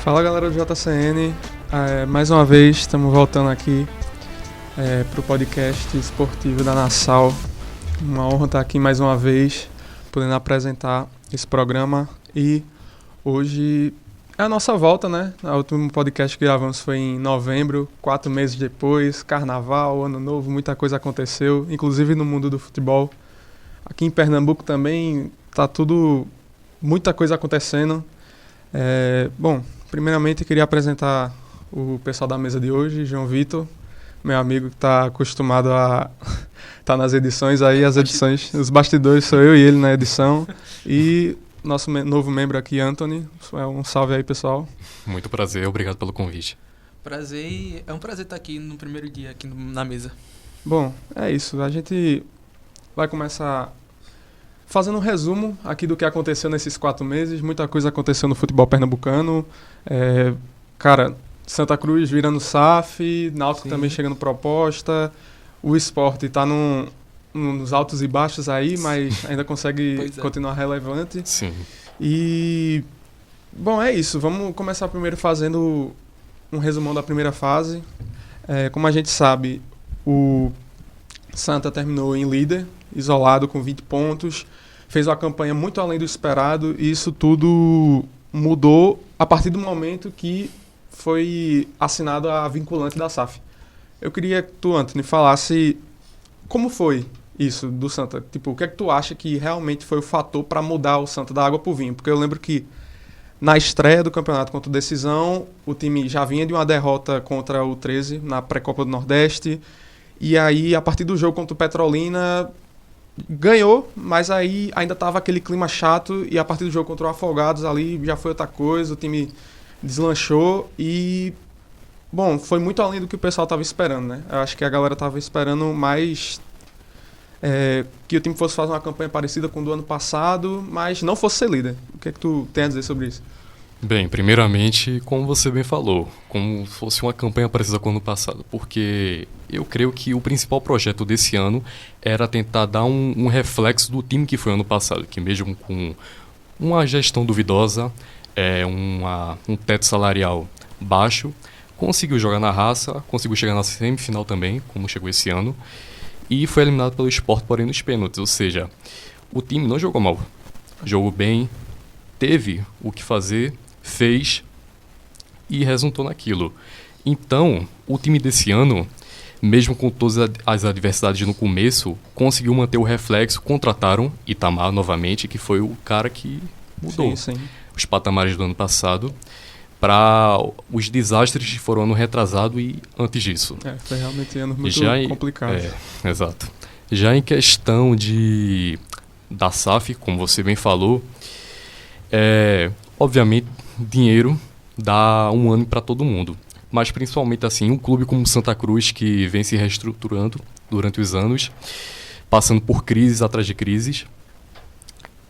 Fala galera do JCN, mais uma vez estamos voltando aqui para o podcast esportivo da Nassau. Uma honra estar aqui mais uma vez, podendo apresentar esse programa. E hoje é a nossa volta, né? O último podcast que gravamos foi em novembro, 4 meses depois, carnaval, ano novo, muita coisa aconteceu, inclusive no mundo do futebol. Aqui em Pernambuco também tá muita coisa acontecendo. Bom, primeiramente eu queria apresentar o pessoal da mesa de hoje, João Vitor, meu amigo que está acostumado a estar nas edições aí, os bastidores sou eu e ele na edição, e nosso novo membro aqui, Anthony. Um salve aí, pessoal. Muito prazer, obrigado pelo convite. É um prazer estar aqui no primeiro dia, aqui na mesa. Bom, é isso, a gente vai começar fazendo um resumo aqui do que aconteceu nesses 4 meses. Muita coisa aconteceu no futebol pernambucano. Santa Cruz virando SAF, Náutico também chegando proposta. O Sport está nos altos e baixos aí, mas ainda consegue continuar relevante. Sim. E, bom, é isso. Vamos começar primeiro fazendo um resumão da primeira fase. Como a gente sabe, o Santa terminou em líder, isolado com 20 pontos, fez uma campanha muito além do esperado, e isso tudo mudou a partir do momento que foi assinado a vinculante da SAF. Eu queria que tu, Anthony, falasse como foi isso do Santa. Tipo, o que é que tu acha que realmente foi o fator para mudar o Santa da água pro vinho? Porque eu lembro que na estreia do campeonato contra o Decisão, o time já vinha de uma derrota contra o 13 na pré-copa do Nordeste. E aí, a partir do jogo contra o Petrolina, ganhou, mas aí ainda estava aquele clima chato, e a partir do jogo contra o Afogados ali já foi outra coisa, o time deslanchou e, bom, foi muito além do que o pessoal estava esperando, né? Eu acho que a galera estava esperando mais que o time fosse fazer uma campanha parecida com o do ano passado, mas não fosse ser líder. O que é que tu tem a dizer sobre isso? Bem, primeiramente, como você bem falou, como fosse uma campanha parecida com o ano passado, porque eu creio que o principal projeto desse ano era tentar dar um reflexo do time que foi ano passado, que mesmo com uma gestão duvidosa, um teto salarial baixo, conseguiu jogar na raça, conseguiu chegar na semifinal também, como chegou esse ano, e foi eliminado pelo Sport, porém nos pênaltis, ou seja, o time não jogou mal, jogou bem, teve o que fazer, fez e resultou naquilo. Então, o time desse ano, mesmo com todas as adversidades no começo, conseguiu manter o reflexo. Contrataram Itamar novamente, que foi o cara que mudou os patamares do ano passado para os desastres que foram ano retrasado e antes disso. Foi realmente ano muito complicado. Exato. Já em questão da SAF, como você bem falou, obviamente dinheiro dá um ano para todo mundo, mas principalmente assim, um clube como Santa Cruz, que vem se reestruturando durante os anos, passando por crises atrás de crises,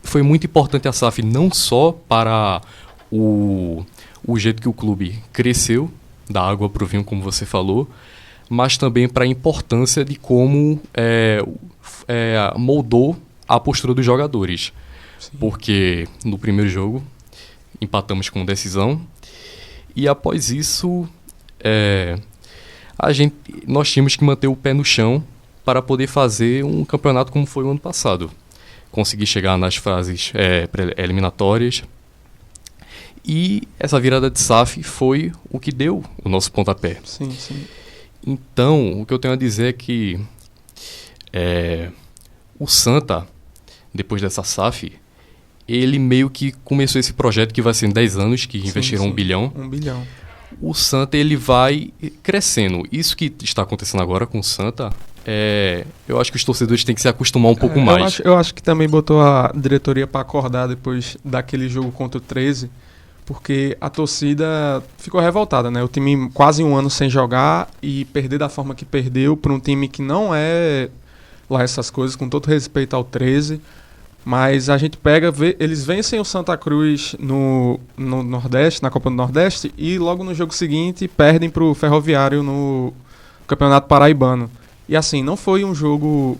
foi muito importante a SAF não só para o jeito que o clube cresceu, da água para o vinho, como você falou, mas também para a importância de como moldou a postura dos jogadores. Sim. Porque no primeiro jogo empatamos com decisão, e após isso nós tínhamos que manter o pé no chão para poder fazer um campeonato como foi o ano passado. Conseguir chegar nas fases eliminatórias, e essa virada de SAF foi o que deu o nosso pontapé. Sim, sim. Então, o que eu tenho a dizer é que o Santa, depois dessa SAF, ele meio que começou esse projeto que vai ser em 10 anos, que investiram 1 bilhão. 1 bilhão. O Santa, ele vai crescendo. Isso que está acontecendo agora com o Santa, eu acho que os torcedores têm que se acostumar um pouco mais. Eu acho que também botou a diretoria para acordar depois daquele jogo contra o 13, porque a torcida ficou revoltada, né? O time quase 1 ano sem jogar e perder da forma que perdeu para um time que não é lá essas coisas, com todo respeito ao 13. Mas a gente eles vencem o Santa Cruz no Nordeste, na Copa do Nordeste, e logo no jogo seguinte perdem para o Ferroviário no Campeonato Paraibano. E assim, não foi um jogo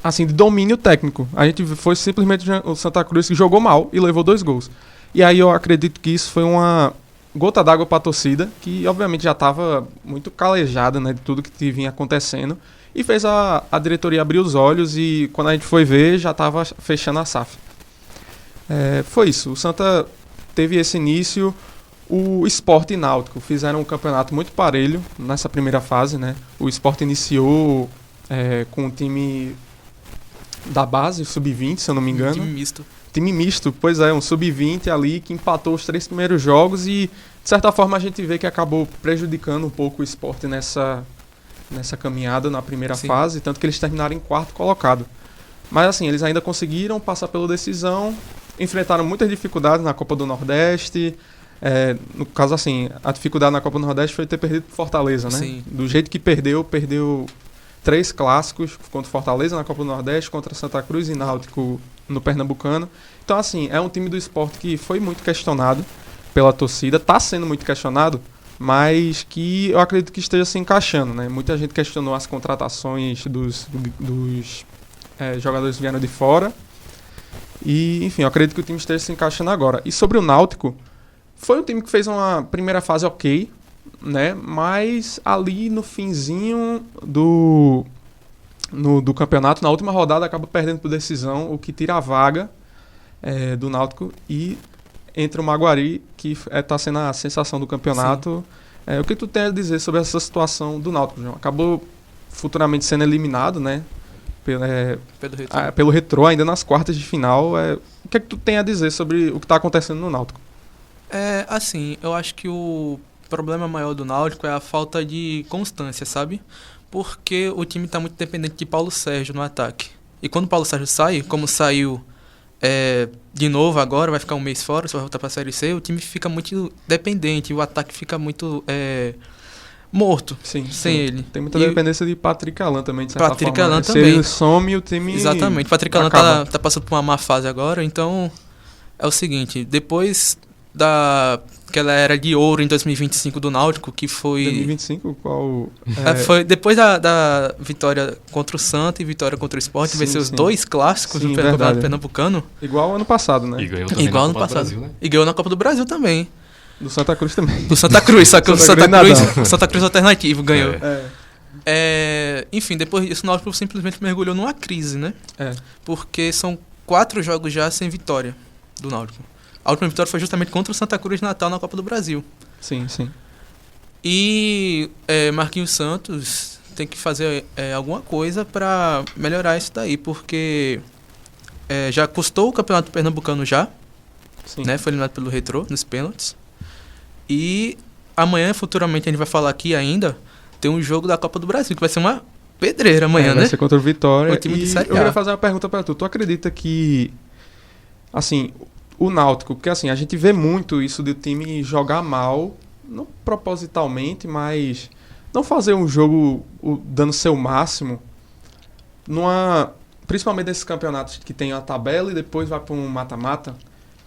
assim, de domínio técnico. A gente foi simplesmente o Santa Cruz que jogou mal e levou 2 gols. E aí eu acredito que isso foi uma gota d'água para a torcida, que obviamente já estava muito calejada, né, de tudo que vinha acontecendo, e fez a diretoria abrir os olhos e quando a gente foi ver já estava fechando a SAF. Foi isso, o Santa teve esse início. O Sport e Náutico fizeram um campeonato muito parelho nessa primeira fase, né? O Sport iniciou com um time da base, sub-20, se eu não me engano. Time misto. Time misto, pois é, um sub-20 ali que empatou os 3 primeiros jogos e, de certa forma, a gente vê que acabou prejudicando um pouco o Sport nessa caminhada na primeira fase, tanto que eles terminaram em 4º colocado. Mas, assim, eles ainda conseguiram passar pela decisão, enfrentaram muitas dificuldades na Copa do Nordeste. No caso, assim, a dificuldade na Copa do Nordeste foi ter perdido pro Fortaleza, né? Sim. Do jeito que perdeu 3 clássicos contra o Fortaleza na Copa do Nordeste, contra Santa Cruz e Náutico no Pernambucano. Então, assim, é um time do Sport que foi muito questionado pela torcida, está sendo muito questionado, mas que eu acredito que esteja se encaixando, né? Muita gente questionou as contratações dos jogadores que vieram de fora. E, enfim, eu acredito que o time esteja se encaixando agora. E sobre o Náutico, foi um time que fez uma primeira fase ok, né? Mas ali no finzinho do campeonato, na última rodada, acaba perdendo por decisão, o que tira a vaga do Náutico e entra o Maguari, que está sendo a sensação do campeonato. O que tu tem a dizer sobre essa situação do Náutico, João? Acabou futuramente sendo eliminado, né? Pelo Retrô, ainda nas quartas de final. O que é que tu tem a dizer sobre o que está acontecendo no Náutico? Assim, eu acho que o problema maior do Náutico é a falta de constância, sabe? Porque o time está muito dependente de Paulo Sérgio no ataque. E quando o Paulo Sérgio sai, como saiu de novo agora, vai ficar um mês fora, só vai voltar para a Série C, o time fica muito dependente, o ataque fica muito morto sem ele. Tem muita dependência de Patrick Alan também, de certa Patrick forma. Alan Se também. ele some, o time Exatamente. Patrick Alan tá passando por uma má fase agora, então é o seguinte, depois daquela era de ouro em 2025 do Náutico, que foi... 2025? Qual? Foi depois da vitória contra o Santa e vitória contra o Sport, venceu os 2 clássicos do Campeonato Pernambucano. Igual ano passado, né? E ganhou também Igual na ano Copa do passado. Brasil, né? E ganhou na Copa do Brasil também. Do Santa Cruz também. Do Santa Cruz, só que o Santa Cruz alternativo ganhou. Enfim, depois disso o Náutico simplesmente mergulhou numa crise, né? Porque são 4 jogos já sem vitória do Náutico. A última vitória foi justamente contra o Santa Cruz de Natal na Copa do Brasil. Sim. E Marquinhos Santos tem que fazer alguma coisa para melhorar isso daí, porque já custou o Campeonato Pernambucano já, né? Foi eliminado pelo Retrô nos pênaltis. E amanhã, futuramente, a gente vai falar aqui ainda, tem um jogo da Copa do Brasil, que vai ser uma pedreira amanhã, né? Vai ser contra o Vitória. O time de Série A. Eu queria fazer uma pergunta para tu. Tu acredita que, assim, o Náutico, porque assim, a gente vê muito isso de o time jogar mal, não propositalmente, mas não fazer um jogo dando seu máximo, principalmente nesses campeonatos que tem a tabela e depois vai para um mata-mata,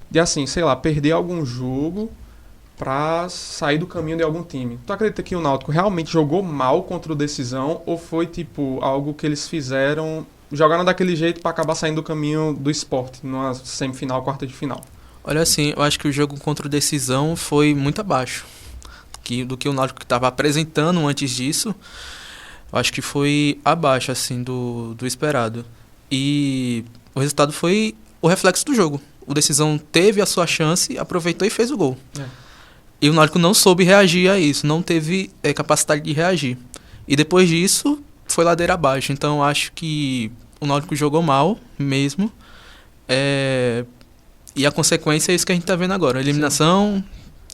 de assim, sei lá, perder algum jogo para sair do caminho de algum time. Tu acredita que o Náutico realmente jogou mal contra o Decisão ou foi tipo algo que eles fizeram, jogaram daquele jeito para acabar saindo do caminho do Sport, numa semifinal, quarta de final? Olha, assim, eu acho que o jogo contra o Decisão foi muito abaixo do que o Náutico estava apresentando antes disso. Eu acho que foi abaixo, assim, do esperado. E o resultado foi o reflexo do jogo. O Decisão teve a sua chance, aproveitou e fez o gol. E o Náutico não soube reagir a isso, não teve capacidade de reagir. E depois disso, foi ladeira abaixo. Então, eu acho que o Náutico jogou mal mesmo. E a consequência é isso que a gente tá vendo agora. Eliminação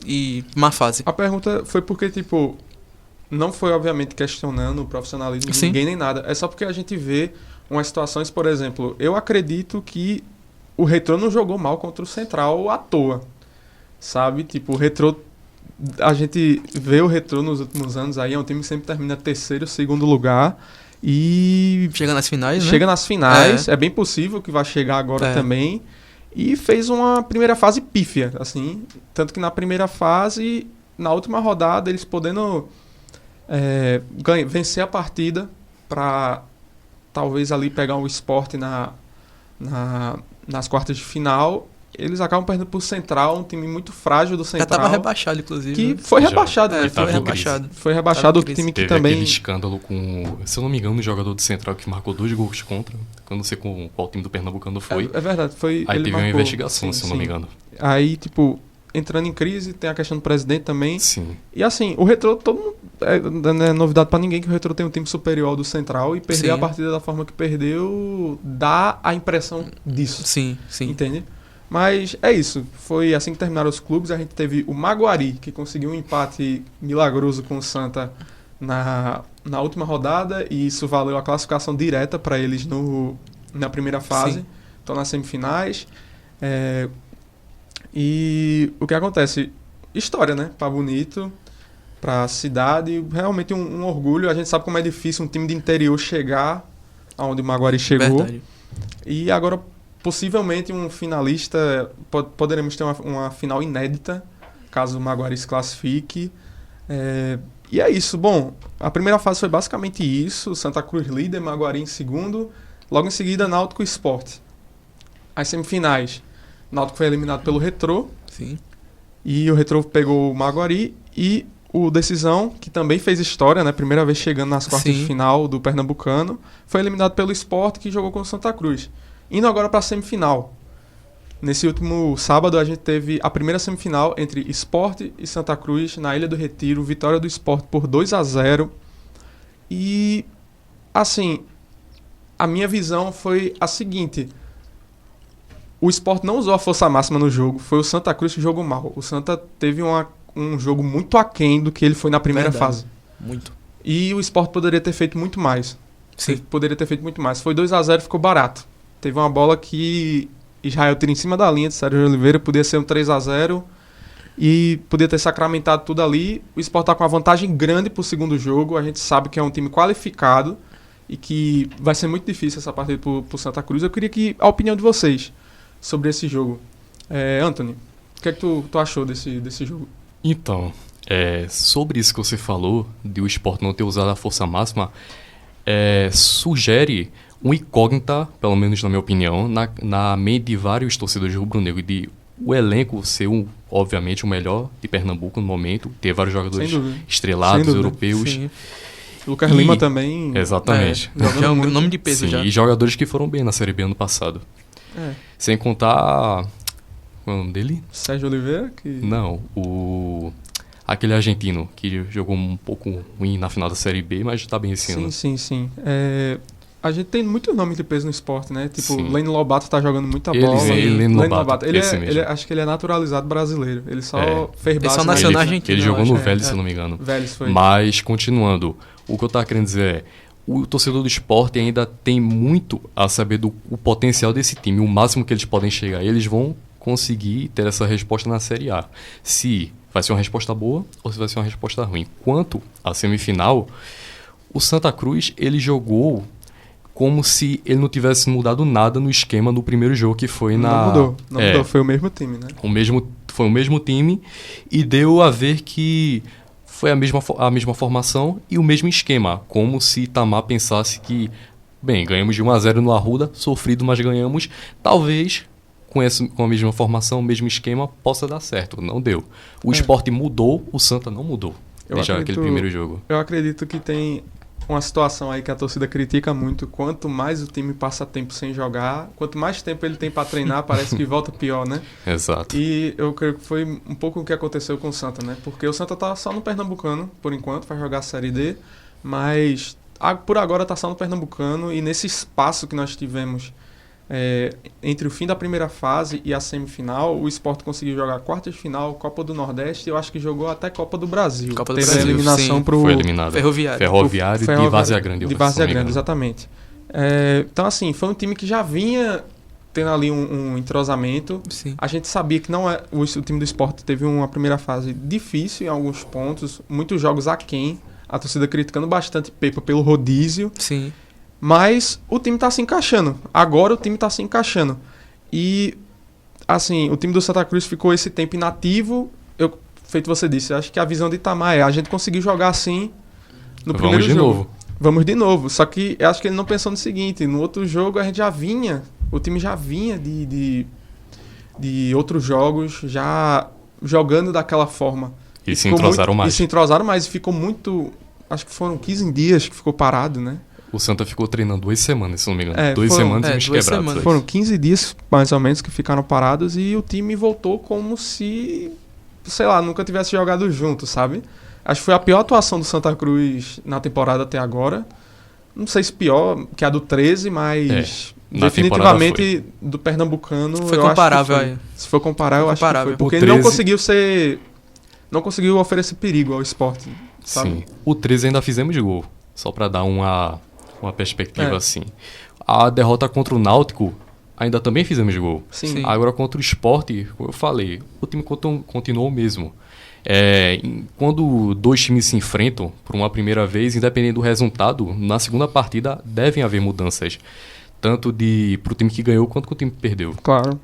e má fase. A pergunta foi porque, tipo, não foi obviamente questionando o profissionalismo de ninguém nem nada. É só porque a gente vê umas situações, por exemplo, eu acredito que o Retrô não jogou mal contra o Central à toa. Sabe? Tipo, o Retrô, a gente vê o Retrô nos últimos anos aí, é um time que sempre termina terceiro, segundo lugar. E chega nas finais, né? Chega nas finais. É bem possível que vai chegar agora também. E fez uma primeira fase pífia, assim. Tanto que na primeira fase, na última rodada, eles podendo vencer a partida para talvez ali pegar um Sport nas quartas de final. eles acabam perdendo pro Central, um time muito frágil do Já Central. tava rebaixado, inclusive. Que né? foi Já. rebaixado, né? Foi tava em rebaixado. Foi rebaixado, Tava em o time que Teve também... aquele escândalo com, se eu não me engano, o jogador do Central que marcou 2 gols contra. Eu não sei qual time do Pernambucano foi. É verdade, foi... Aí ele teve uma marcou, investigação, sim, se eu não me sim. engano. Aí, tipo, entrando em crise, tem a questão do presidente também. Sim. E assim, o Retrô, todo mundo... não é novidade pra ninguém que o Retrô tem um time superior ao do Central e perder Sim. a partida da forma que perdeu dá a impressão disso. Sim, sim. Entende? Mas é isso. Foi assim que terminaram os clubes. A gente teve o Maguari, que conseguiu um empate milagroso com o Santa na última rodada. E isso valeu a classificação direta para eles na primeira fase. Sim. Estão nas semifinais. E o que acontece? História, né? Pra Bonito, pra cidade. Realmente um orgulho. A gente sabe como é difícil um time de interior chegar aonde o Maguari chegou. Verdade. E agora, possivelmente, um finalista... Poderemos ter uma final inédita, caso o Maguari se classifique. E é isso. Bom, a primeira fase foi basicamente isso. Santa Cruz líder, Maguari em segundo. Logo em seguida, Náutico e Sport. As semifinais. Náutico foi eliminado pelo Retrô. Sim. E o Retrô pegou o Maguari. E o Decisão, que também fez história, né? Primeira vez chegando nas quartas Sim. de final do Pernambucano. Foi eliminado pelo Sport, que jogou com o Santa Cruz. Indo agora para a semifinal. Nesse último sábado, a gente teve a primeira semifinal entre Sport e Santa Cruz, na Ilha do Retiro. Vitória do Sport por 2-0. E, assim, a minha visão foi a seguinte. O Sport não usou a força máxima no jogo. Foi o Santa Cruz que jogou mal. O Santa teve um jogo muito aquém do que ele foi na primeira Verdade. fase. Muito. E o Sport poderia ter feito muito mais. Sim. Poderia ter feito muito mais. Foi 2-0 e ficou barato. Teve uma bola que Israel tira em cima da linha de Sérgio Oliveira. Podia ser um 3-0 e podia ter sacramentado tudo ali. O Sport tá com uma vantagem grande pro segundo jogo. A gente sabe que é um time qualificado e que vai ser muito difícil essa partida pro Santa Cruz. Eu queria a opinião de vocês sobre esse jogo. Anthony, o que é que tu achou desse jogo? Então, sobre isso que você falou, de o Sport não ter usado a força máxima, sugere uma incógnita, pelo menos na minha opinião, na mente de vários torcedores rubro-negro, de o elenco ser, obviamente, o melhor de Pernambuco no momento, ter vários jogadores Sem dúvida. estrelados, Sem dúvida. europeus. Sim. Lucas E- Lima também. Exatamente. Já é um nome de peso Sim, já. e jogadores que foram bem na Série B ano passado. É. Sem contar... Qual é o nome dele? Sérgio Oliveira, que... Não, aquele argentino que jogou um pouco ruim na final da Série B, mas tá bem esse ano. Sim. A gente tem muito nome de peso no esporte, né? Tipo, Sim. Lene Lobato tá jogando muita Ele, bola. Lene Lobato, Ele esse mesmo. acho que ele é naturalizado brasileiro. Ele só É. fez Ele base só na nasceu na Ilha. Argentina. Ele eu jogou acho. no Vélez, se eu não me engano. Vélez foi. Mas, continuando, o que eu tava querendo dizer é, o torcedor do esporte ainda tem muito a saber do o potencial desse time, o máximo que eles podem chegar. Eles vão conseguir ter essa resposta na Série A. Se vai ser uma resposta boa ou se vai ser uma resposta ruim. Quanto à semifinal, o Santa Cruz, ele jogou como se ele não tivesse mudado nada no esquema do primeiro jogo, que foi Não mudou, foi o mesmo time, né? Foi o mesmo time e deu a ver que foi a mesma formação e o mesmo esquema, como se Itamar pensasse que, bem, ganhamos de 1-0 no Arruda, sofrido, mas ganhamos, talvez com a mesma formação, o mesmo esquema, possa dar certo. Não deu. O Sport mudou, o Santa não mudou, desde aquele primeiro jogo. Eu acredito que tem uma situação aí que a torcida critica muito. Quanto mais o time passa tempo sem jogar, quanto mais tempo ele tem pra treinar, parece que volta pior, né? Exato. E eu creio que foi um pouco o que aconteceu com o Santa, né? Porque o Santa tá só no Pernambucano, por enquanto, vai jogar a Série D, mas por agora tá só no Pernambucano, e nesse espaço que nós tivemos entre o fim da primeira fase e a semifinal, o Sport conseguiu jogar quartas de final, Copa do Nordeste, e eu acho que jogou até Copa do Brasil. Copa do Teve Brasil, a eliminação sim. pro Foi eliminado. Ferroviário. De Várzea Grande. De Várzea Grande, exatamente. Então, assim, foi um time que já vinha tendo ali um entrosamento. Sim. A gente sabia que não o time do Sport teve uma primeira fase difícil em alguns pontos, muitos jogos aquém, a torcida criticando bastante Pepa pelo rodízio. Sim. Mas o time tá se encaixando. Agora o time tá se encaixando. E, assim, o time do Santa Cruz ficou esse tempo inativo. Feito você disse, acho que a visão de Itamar a gente conseguiu jogar assim no primeiro jogo. Vamos de novo. Só que eu acho que ele não pensou no seguinte, no outro jogo a gente já vinha, o time já vinha de outros jogos, já jogando daquela forma. E se entrosaram mais. E se entrosaram mais e ficou muito... Acho que foram 15 dias que ficou parado, né? O Santa ficou treinando 2 semanas, se não me engano. É, 2 foram- semanas e uns 2 quebrados. semanas. Foram 15 dias, mais ou menos, que ficaram parados e o time voltou como se, sei lá, nunca tivesse jogado junto, sabe? Acho que foi a pior atuação do Santa Cruz na temporada até agora. Não sei se pior que a do 13, mas na definitivamente do Pernambucano. Foi eu comparável acho que aí. foi. Se for comparar, eu acho que Comparável. foi. Porque O ele não 13 conseguiu ser. Não conseguiu oferecer perigo ao esporte, sabe? Sim. O 13 ainda fizemos de gol. Só pra dar uma perspectiva É. assim. A derrota contra o Náutico, ainda também fizemos de gol. Sim. Sim. Agora contra o Sport, como eu falei, o time continuou o mesmo. Quando 2 times se enfrentam por uma primeira vez, independente do resultado, na segunda partida devem haver mudanças. Tanto pro time que ganhou quanto pro time que perdeu. Claro.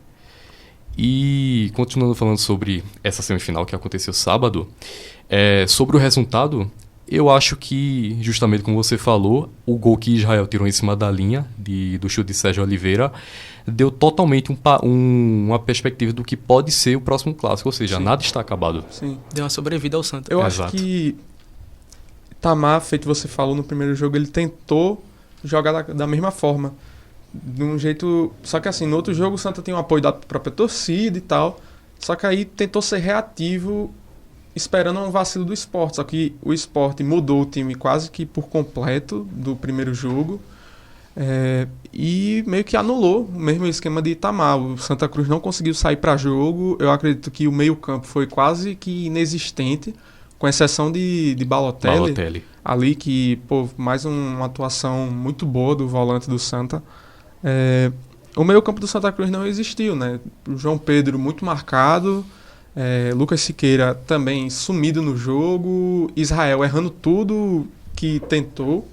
E continuando falando sobre essa semifinal que aconteceu sábado, sobre o resultado, eu acho que, justamente como você falou, o gol que Israel tirou em cima da linha do chute de Sérgio Oliveira deu totalmente uma perspectiva do que pode ser o próximo clássico, ou seja, Sim. nada está acabado. Sim. Deu uma sobrevida ao Santa. Eu acho Exato. que Tamar, feito você falou no primeiro jogo, ele tentou jogar da mesma forma. De um jeito. Só que assim, no outro jogo o Santa tem um apoio da própria torcida e tal. Só que aí tentou ser reativo, esperando um vacilo do Sport. Só que o Sport mudou o time quase que por completo do primeiro jogo. E meio que anulou o mesmo esquema de Itamar. O Santa Cruz não conseguiu sair para jogo. Eu acredito que o meio-campo foi quase que inexistente, com exceção de Balotelli ali, que, pô, mais uma atuação muito boa do volante do Santa. O meio-campo do Santa Cruz não existiu, né? O João Pedro muito marcado, Lucas Siqueira também sumido no jogo, Israel errando tudo que tentou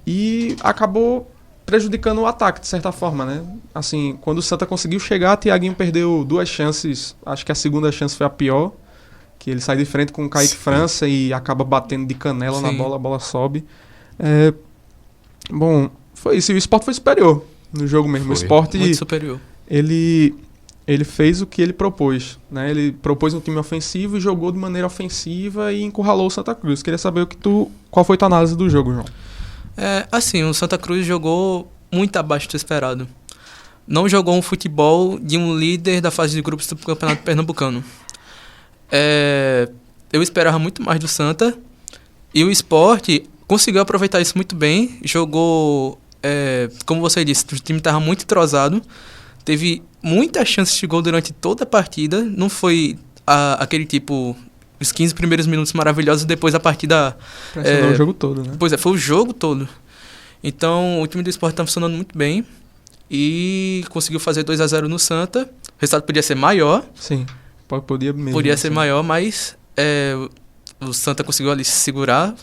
e acabou prejudicando o ataque, de certa forma, né? Assim, quando o Santa conseguiu chegar, Thiaguinho perdeu 2 chances, acho que a segunda chance foi a pior, que ele sai de frente com o Kaique Sim. França e acaba batendo de canela na Sim. bola, a bola sobe. Bom, foi isso, e o Sport foi superior no jogo mesmo. Foi. O Sport, Muito superior. ele fez o que ele propôs, né? Ele propôs um time ofensivo e jogou de maneira ofensiva e encurralou o Santa Cruz. Queria saber qual foi tua análise do jogo, João. Assim, o Santa Cruz jogou muito abaixo do esperado. Não jogou um futebol de um líder da fase de grupos do Campeonato Pernambucano. Eu esperava muito mais do Santa e o Sport conseguiu aproveitar isso muito bem. Jogou, como você disse, o time estava muito entrosado. Teve muitas chances de gol durante toda a partida. Não foi aquele tipo, os 15 primeiros minutos maravilhosos, depois a partida... Pressionou o jogo todo, né? Pois foi o jogo todo. Então, o time do Sport está funcionando muito bem e conseguiu fazer 2-0 no Santa. O resultado podia ser maior, Sim, podia mesmo. podia ser assim. maior, mas o Santa conseguiu ali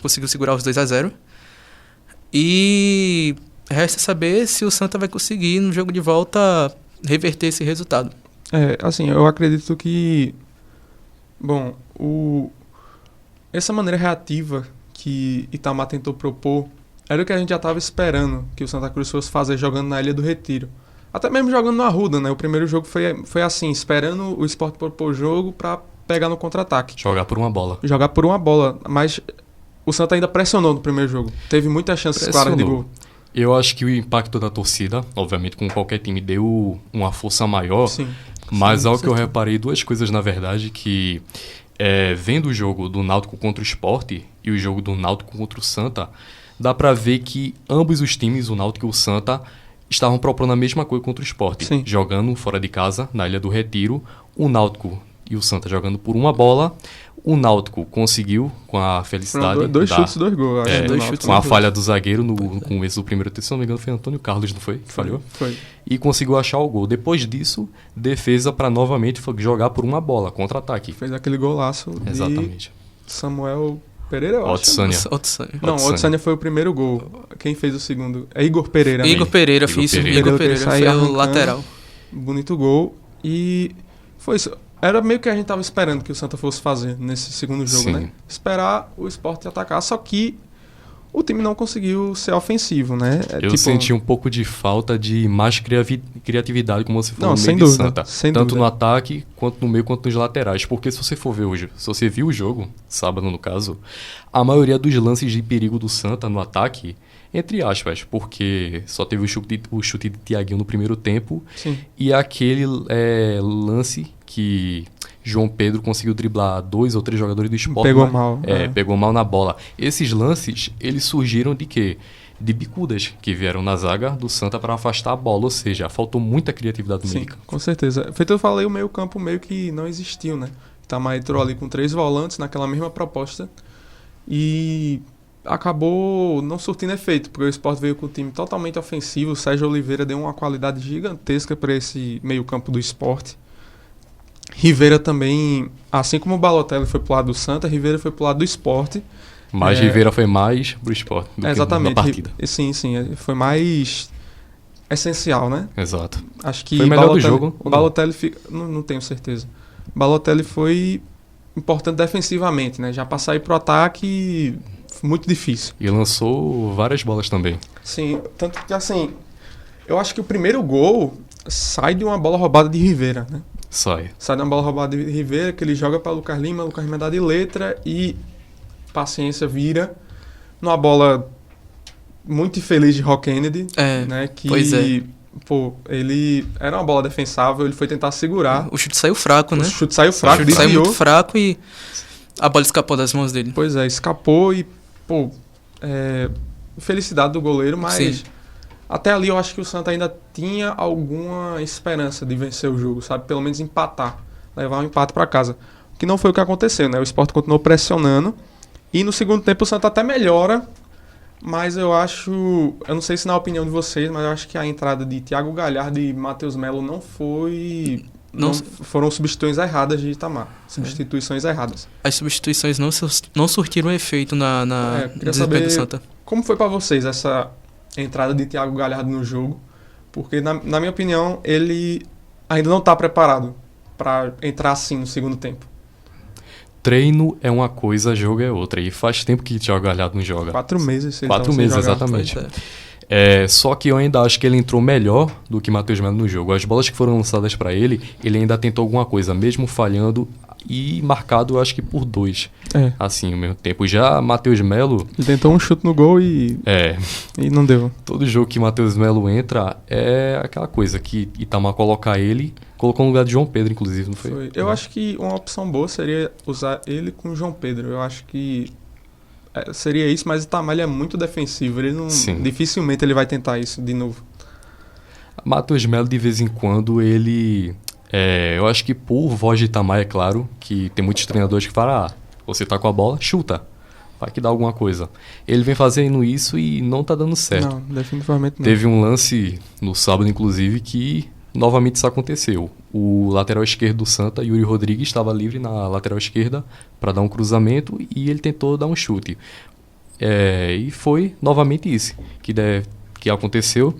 conseguiu segurar os 2-0. E resta saber se o Santa vai conseguir, no jogo de volta, reverter esse resultado. Assim, eu acredito que... Bom, essa maneira reativa que Itamar tentou propor era o que a gente já estava esperando que o Santa Cruz fosse fazer jogando na Ilha do Retiro. Até mesmo jogando no Arruda, né? O primeiro jogo foi assim, esperando o Sport propor jogo para pegar no contra-ataque. Jogar por uma bola. Jogar por uma bola, mas o Santa ainda pressionou no primeiro jogo. Teve muitas chances claras de gol. Eu acho que o impacto da torcida, obviamente com qualquer time, deu uma força maior. Sim. Mas Sim, algo que eu certeza. reparei, 2 coisas na verdade, que vendo o jogo do Náutico contra o Sport e o jogo do Náutico contra o Santa, dá pra ver que ambos os times, o Náutico e o Santa, estavam propondo a mesma coisa contra o Sport. Sim. Jogando fora de casa, na Ilha do Retiro, o Náutico e o Santa jogando por uma bola. O Náutico conseguiu, com a felicidade... Foram dois chutes, 2 gols. acho, do dois Náutico. chutes, com a 2 gols. falha do zagueiro no começo do primeiro tempo, se não me engano foi Antônio Carlos, não foi? Que falhou. Foi. E conseguiu achar o gol. Depois disso, defesa para novamente jogar por uma bola, contra-ataque. Fez aquele golaço Exatamente. de Samuel Pereira, eu acho. Otsânia. Otsânia. Não, Otsânia. Otsânia foi o primeiro gol. Quem fez o segundo? É Igor Pereira. né? Igor Pereira, Igor isso. Pereira. Igor Pereira Saiu foi o arrancando. lateral. Bonito gol. E foi isso. Era meio que a gente tava esperando que o Santa fosse fazer nesse segundo jogo, Sim. né? Esperar o Sport atacar. Só que o time não conseguiu ser ofensivo, né? Eu senti um pouco de falta de mais criatividade, como você falou, Não, no sem meio de dúvida, Santa. sem Tanto dúvida. no ataque, quanto no meio, quanto nos laterais. Porque se você for ver hoje, se você viu o jogo, sábado no caso, a maioria dos lances de perigo do Santa no ataque, entre aspas, porque só teve o chute de Thiaguinho no primeiro tempo, Sim. e aquele lance que João Pedro conseguiu driblar 2 ou 3 jogadores do Sport. Pegou mal. Pegou mal na bola. Esses lances, eles surgiram de quê? De bicudas que vieram na zaga do Santa para afastar a bola. Ou seja, faltou muita criatividade no Sim, meio campo. com certeza. Feito eu falei, o meio campo meio que não existiu, né? Itamar entrou ali com 3 volantes naquela mesma proposta e acabou não surtindo efeito, porque o Sport veio com o time totalmente ofensivo. O Sérgio Oliveira deu uma qualidade gigantesca para esse meio campo do Sport. Rivera também, assim como o Balotelli foi pro lado do Santa, Rivera foi pro lado do Sport. Mas Rivera foi mais pro Sport do que Exatamente. na partida. Sim, foi mais essencial, né? Exato. Acho que Foi o melhor do jogo? O Balotelli não tenho certeza. Balotelli foi importante defensivamente, né? Já para sair pro ataque, muito difícil. E lançou várias bolas também. Sim, tanto que assim, eu acho que o primeiro gol sai de uma bola roubada de Rivera, né? Sai. Sai de uma bola roubada de Rivera, que ele joga para Lucas Lima dá de letra e paciência vira numa bola muito infeliz de Rock Kennedy, né? Que, pois é. Pô, ele era uma bola defensável, ele foi tentar segurar. O chute saiu fraco, né? O chute saiu fraco, O chute saiu desviou. muito fraco e a bola escapou das mãos dele. Pois é, escapou e, pô, felicidade do goleiro, mas Sim. até ali eu acho que o Santa ainda tinha alguma esperança de vencer o jogo, sabe? Pelo menos empatar, levar um empate para casa. Que não foi o que aconteceu, né? O Sport continuou pressionando e no segundo tempo o Santa até melhora, mas eu não sei se na opinião de vocês, mas eu acho que a entrada de Thiago Galhardo e Matheus Melo não foram substituições erradas de Itamar. Substituições erradas. As substituições não surtiram efeito na Queria desempenho saber do Santa. como foi para vocês essa entrada de Thiago Galhardo no jogo, porque na minha opinião ele ainda não está preparado para entrar assim no segundo tempo. Treino é uma coisa, jogo é outra. E faz tempo que Thiago Galhardo não joga. 4 meses. Se ele 4 tava sem meses, jogar. exatamente. Pois é. Só que eu ainda acho que ele entrou melhor do que Matheus Melo no jogo. As bolas que foram lançadas para ele ainda tentou alguma coisa, mesmo falhando e marcado, eu acho que por 2. Assim, ao mesmo tempo. Já Matheus Melo... Ele tentou um chute no gol e não deu. Todo jogo que Matheus Melo entra é aquela coisa que Itamar colocar ele, colocou no lugar de João Pedro, inclusive, não foi? Eu acho que uma opção boa seria usar ele com o João Pedro. Eu acho que seria isso, mas o Itamar ele é muito defensivo. Ele não, dificilmente ele vai tentar isso de novo. Matheus Melo, de vez em quando, ele... eu acho que por voz de Itamar, é claro, que tem muitos treinadores que falam, você tá com a bola, chuta, vai que dá alguma coisa. Ele vem fazendo isso e não tá dando certo. Não, definitivamente não. Teve um lance no sábado, inclusive, que novamente isso aconteceu. O lateral esquerdo do Santa, Yuri Rodrigues, estava livre na lateral esquerda para dar um cruzamento e ele tentou dar um chute. E foi novamente isso que aconteceu.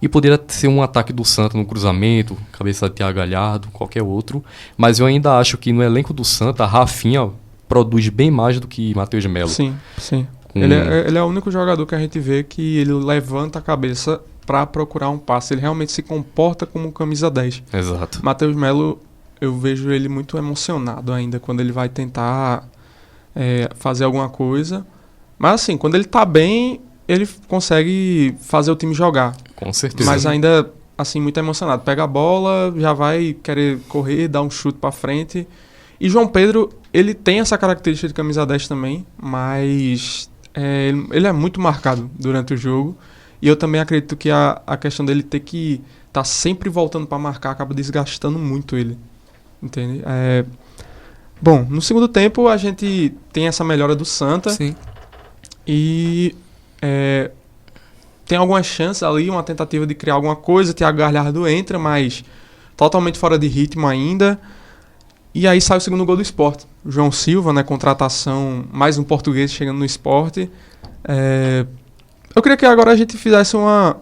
E poderia ser um ataque do Santa no cruzamento, cabeça de Thiago Galhardo, qualquer outro. Mas eu ainda acho que no elenco do Santa, Rafinha produz bem mais do que Matheus Melo. Sim. Ele é o único jogador que a gente vê que ele levanta a cabeça para procurar um passe. Ele realmente se comporta como camisa 10. Exato. Matheus Melo, eu vejo ele muito emocionado ainda quando ele vai tentar fazer alguma coisa. Mas assim, quando ele tá bem, ele consegue fazer o time jogar. Com certeza. Mas ainda, assim, muito emocionado. Pega a bola, já vai querer correr, dar um chute pra frente. E João Pedro, ele tem essa característica de camisa 10 também, mas ele é muito marcado durante o jogo. E eu também acredito que a questão dele ter que estar sempre voltando pra marcar acaba desgastando muito ele. Entende? Bom, no segundo tempo a gente tem essa melhora do Santa. Sim. E tem algumas chances ali, uma tentativa de criar alguma coisa. Thiago Galhardo entra, mas totalmente fora de ritmo ainda. E aí sai o segundo gol do Sport. João Silva, né, contratação, mais um português chegando no Sport. Eu queria que agora a gente fizesse uma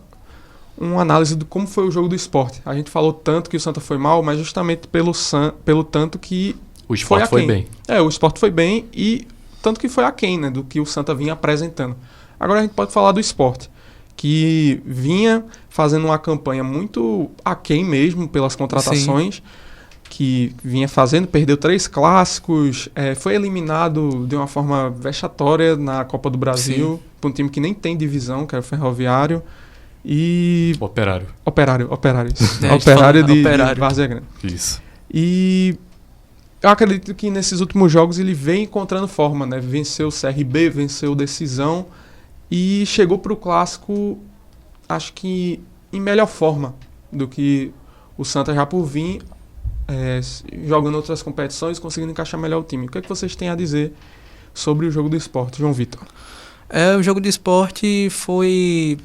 análise de como foi o jogo do Sport. A gente falou tanto que o Santa foi mal, mas justamente pelo tanto que o Sport foi bem. O Sport foi bem e tanto que foi aquém, né, do que o Santa vinha apresentando. Agora a gente pode falar do Sport, que vinha fazendo uma campanha muito aquém mesmo pelas contratações, sim, que vinha fazendo, perdeu 3 clássicos, foi eliminado de uma forma vexatória na Copa do Brasil, por um time que nem tem divisão, que era o Ferroviário, e... Operário. Operário de Várzea Grande. Isso. E eu acredito que nesses últimos jogos ele vem encontrando forma, né? Venceu o CRB, venceu o Decisão e chegou para o Clássico, acho que em melhor forma do que o Santa já por vir, jogando outras competições, conseguindo encaixar melhor o time. O que é que vocês têm a dizer sobre o jogo do Sport, João Vitor? O jogo do Sport foi...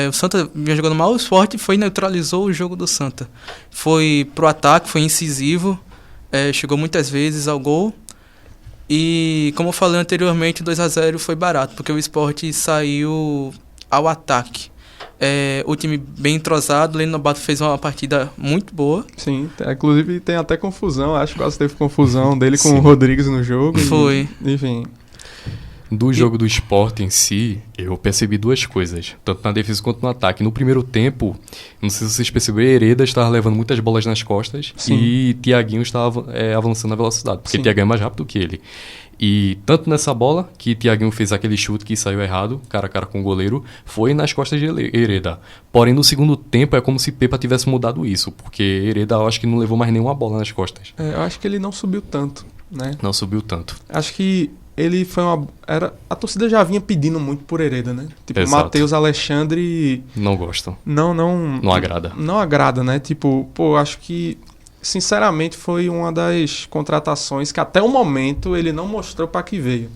o Santa vinha jogando mal, o Sport neutralizou o jogo do Santa. Foi pro ataque, foi incisivo, chegou muitas vezes ao gol. E, como eu falei anteriormente, 2-0 foi barato, porque o Sport saiu ao ataque. O time bem entrosado, o Leno Novato fez uma partida muito boa. Sim, inclusive tem até confusão, acho que quase teve confusão dele com o Rodrigues no jogo. Foi. Enfim... Do jogo do Sport em si, eu percebi 2 coisas, tanto na defesa quanto no ataque. No primeiro tempo, não sei se vocês perceberam, Hereda estava levando muitas bolas nas costas, sim, e Thiaguinho estava avançando na velocidade, porque Thiaguinho é mais rápido que ele. E tanto nessa bola, que Thiaguinho fez aquele chute que saiu errado, cara a cara com o goleiro, foi nas costas de Hereda. Porém, no segundo tempo, é como se Pepa tivesse mudado isso, porque Hereda, eu acho que não levou mais nenhuma bola nas costas. Eu acho que ele não subiu tanto, né? Não subiu tanto. Acho que ele foi a torcida já vinha pedindo muito por Hereda, né? Tipo, o Matheus Alexandre... Não gostam. Não agrada. Não agrada, né? Tipo, acho que, sinceramente, foi uma das contratações que até o momento ele não mostrou para que veio.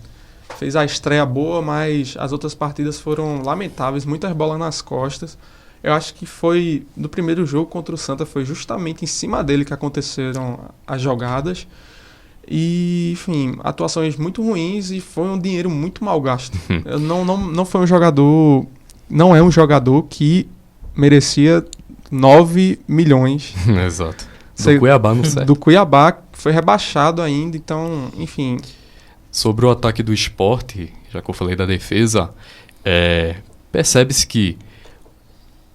Fez a estreia boa, mas as outras partidas foram lamentáveis, muitas bolas nas costas. Eu acho que foi, do primeiro jogo contra o Santa, foi justamente em cima dele que aconteceram as jogadas. E, enfim, atuações muito ruins e foi um dinheiro muito mal gasto. Não foi um jogador... Não é um jogador que merecia 9 milhões. Exato. Do Cuiabá, não sei. Do Cuiabá, foi rebaixado ainda, então, enfim... Sobre o ataque do Sport, já que eu falei da defesa, percebe-se que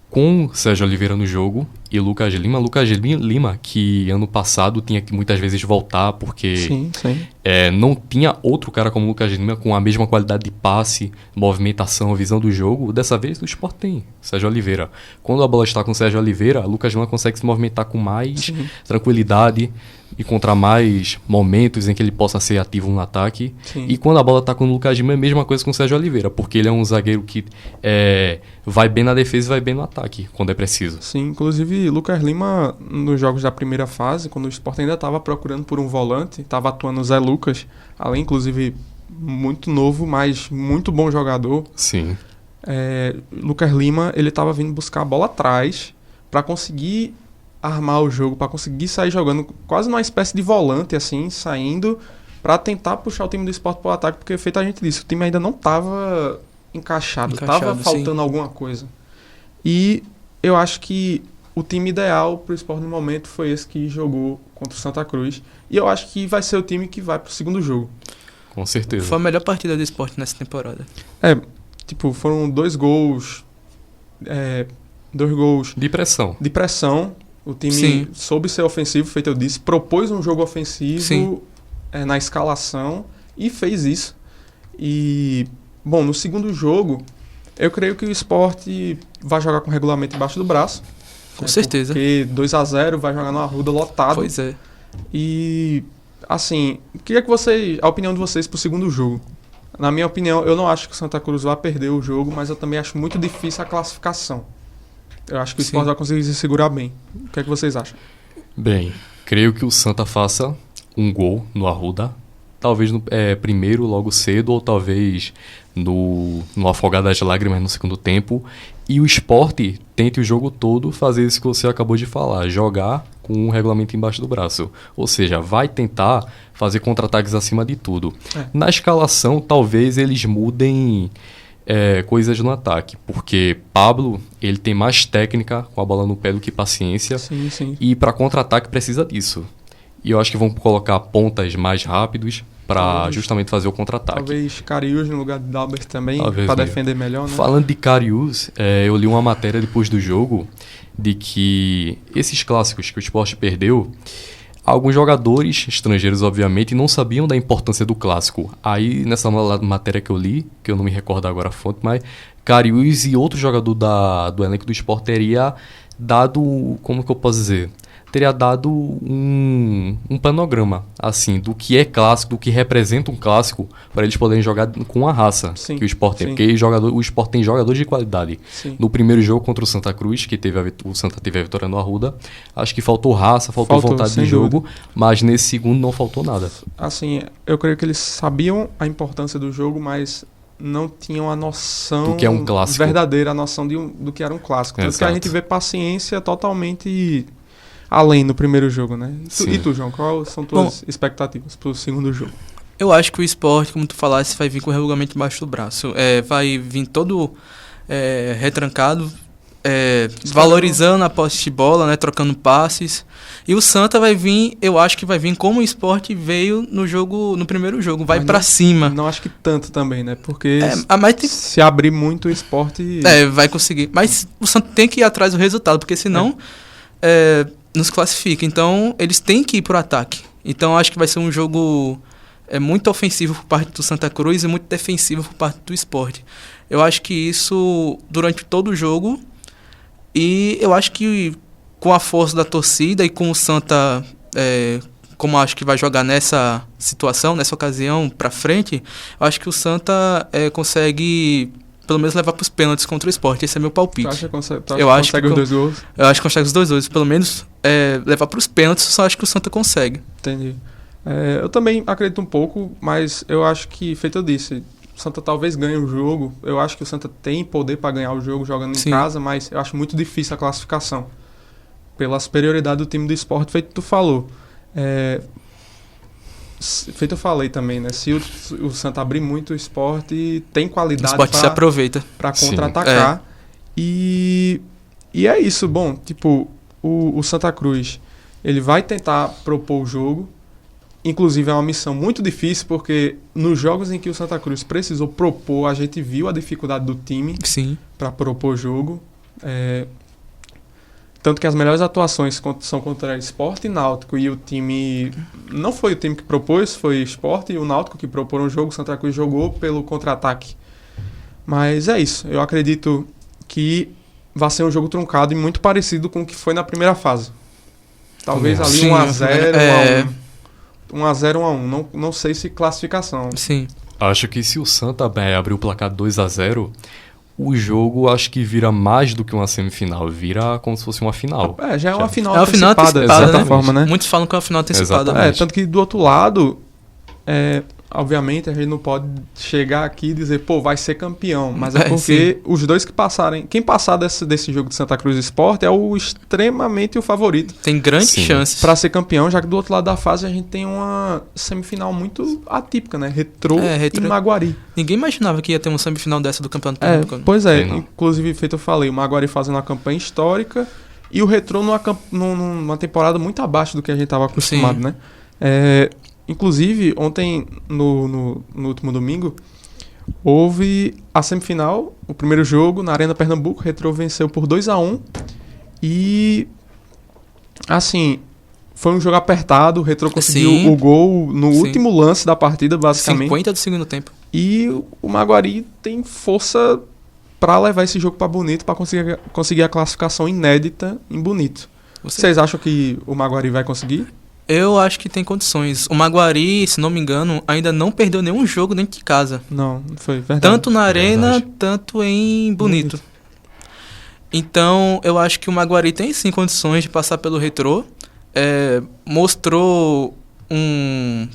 com Sérgio Oliveira no jogo e Lucas Lima, que ano passado tinha que muitas vezes voltar porque sim. Não tinha outro cara como Lucas Lima com a mesma qualidade de passe, movimentação, visão do jogo. Dessa vez o Sport tem Sérgio Oliveira. Quando a bola está com Sérgio Oliveira, Lucas Lima consegue se movimentar com mais tranquilidade, encontrar mais momentos em que ele possa ser ativo no ataque. Sim. E quando a bola está com o Lucas Lima, é a mesma coisa com o Sérgio Oliveira, porque ele é um zagueiro que vai bem na defesa e vai bem no ataque, quando é preciso. Sim, inclusive Lucas Lima, nos jogos da primeira fase, quando o Sport ainda estava procurando por um volante, estava atuando o Zé Lucas, além, inclusive, muito novo, mas muito bom jogador. Sim. Lucas Lima, ele estava vindo buscar a bola atrás para conseguir armar o jogo, para conseguir sair jogando quase numa espécie de volante, assim, saindo para tentar puxar o time do Sport para o ataque, porque feito a gente disse, o time ainda não estava encaixado, estava faltando alguma coisa. E eu acho que o time ideal para o Sport no momento foi esse que jogou contra o Santa Cruz, e eu acho que vai ser o time que vai para o segundo jogo. Com certeza. Foi a melhor partida do Sport nessa temporada. Foram 2 gols, 2 gols de pressão. O time soube ser ofensivo, feito eu disse, propôs um jogo ofensivo na escalação e fez isso. E, bom, no segundo jogo, eu creio que o Sport vai jogar com o regulamento embaixo do braço. Com certeza. Porque 2-0 vai jogar no Arruda lotado. Pois é. E, assim, queria que a opinião de vocês pro segundo jogo. Na minha opinião, eu não acho que o Santa Cruz vai perder o jogo, mas eu também acho muito difícil a classificação. Eu acho que o Sport vai conseguir se segurar bem. O que é que vocês acham? Bem, creio que o Santa faça um gol no Arruda. Talvez no primeiro, logo cedo, ou talvez no Afogar das Lágrimas no segundo tempo. E o Sport tente o jogo todo fazer isso que você acabou de falar, jogar com o regulamento embaixo do braço. Ou seja, vai tentar fazer contra-ataques acima de tudo. Na escalação, talvez eles mudem coisas no ataque, porque Pablo ele tem mais técnica com a bola no pé do que paciência. Sim. E para contra-ataque precisa disso. E eu acho que vão colocar pontas mais rápidos para Talvez. justamente fazer o contra-ataque. Talvez Karius no lugar de Dalbert também, Talvez para mesmo. defender melhor, né? Falando de Karius, eu li uma matéria depois do jogo de que esses clássicos que o Sport perdeu, alguns jogadores estrangeiros, obviamente, não sabiam da importância do clássico. Aí, nessa matéria que eu li, que eu não me recordo agora a fonte, mas Karius e outro jogador do elenco do Sport teria dado, como que eu posso dizer? Teria dado um panorama, assim, do que é clássico, do que representa um clássico, para eles poderem jogar com a raça Sim, que o Sport tem. sim. Porque o Sport tem jogadores de qualidade. Sim. No primeiro jogo contra o Santa Cruz, que o Santa teve a vitória no Arruda, acho que faltou raça, faltou vontade sem de jogo, dúvida. mas nesse segundo não faltou nada. Assim, eu creio que eles sabiam a importância do jogo, mas não tinham a noção Do que é um clássico. verdadeira, a noção do que era um clássico. Tanto que a Exato. gente vê paciência totalmente além no primeiro jogo, né? Sim. E tu, João, quais são tuas expectativas pro segundo jogo? Eu acho que o Sport, como tu falasse, vai vir com o regulamento embaixo do braço. Vai vir todo retrancado, valorizando a posse de bola, né, trocando passes. E o Santa vai vir, eu acho que vai vir como o Sport veio no primeiro jogo, vai Mas pra não- cima. Não acho que tanto também, né? Porque Mas tem, se abrir muito o esporte... vai conseguir. Mas o Santa tem que ir atrás do resultado, porque senão nos classifica. Então, eles têm que ir pro ataque. Então, acho que vai ser um jogo muito ofensivo por parte do Santa Cruz e muito defensivo por parte do Sport. Eu acho que isso durante todo o jogo, e eu acho que com a força da torcida e com o Santa, como acho que vai jogar nessa situação, nessa ocasião pra frente, eu acho que o Santa consegue pelo menos levar pros pênaltis contra o Sport. Esse é meu palpite. Tu acha que consegue, Eu acho consegue que os dois gols? Eu acho que consegue os dois gols. Pelo menos levar pros pênaltis, eu só acho que o Santa consegue. Entendi. Eu também acredito um pouco, mas eu acho que, feito eu disse, o Santa talvez ganhe o jogo. Eu acho que o Santa tem poder para ganhar o jogo jogando Sim. em casa, mas eu acho muito difícil a classificação. Pela superioridade do time do Sport, feito tu falou. Feito eu falei também, né? Se o Santa abrir muito o Sport, tem O qualidade Sport se aproveita. para Sim. contra-atacar. E é isso. Bom, tipo, o Santa Cruz, ele vai tentar propor o jogo. Inclusive é uma missão muito difícil, porque nos jogos em que o Santa Cruz precisou propor, a gente viu a dificuldade do time Sim. para propor jogo. Tanto que as melhores atuações são contra Sport e Náutico. E o time... Não foi o time que propôs, foi Sport e o Náutico que proporam o jogo. O Santa Cruz jogou pelo contra-ataque. Mas é isso. Eu acredito que vai ser um jogo truncado e muito parecido com o que foi na primeira fase. Talvez ali Sim, 1x0, 1x1. 1x1. Não sei se classificação. Sim. Acho que se o Santa abrir o placar 2-0, o jogo acho que vira mais do que uma semifinal, vira como se fosse uma final. Já é uma final É uma final antecipada, de antecipada, certa né? forma, né? Muitos falam que é uma final antecipada. Exatamente. Tanto que do outro lado, obviamente a gente não pode chegar aqui e dizer, pô, vai ser campeão. Mas é porque os dois que passarem, quem passar desse jogo de Santa Cruz Sport é o extremamente o favorito Tem grandes Sim. chances. para ser campeão, já que do outro lado da fase a gente tem uma semifinal muito atípica, né? Retrô e Maguari. Ninguém imaginava que ia ter uma semifinal dessa do Campeonato Pernambucano. Pois é, Não. inclusive, feito eu falei, o Maguari fazendo uma campanha histórica e o Retrô numa temporada muito abaixo do que a gente estava acostumado, Sim. né? Inclusive, ontem, no último domingo, houve a semifinal, o primeiro jogo na Arena Pernambuco. O Retrô venceu por 2-1 e, assim, foi um jogo apertado. O Retrô conseguiu Sim. o gol no Sim. último lance da partida, basicamente. 50 do segundo tempo. E o Maguari tem força para levar esse jogo para Bonito, para conseguir a classificação inédita em Bonito. Vocês acham que o Maguari vai conseguir? Eu acho que tem condições. O Maguari, se não me engano, ainda não perdeu nenhum jogo dentro de casa. Não foi verdade. Tanto na Arena, Verdade. tanto em Bonito. Então, eu acho que o Maguari tem sim condições de passar pelo Retrô. Mostrou um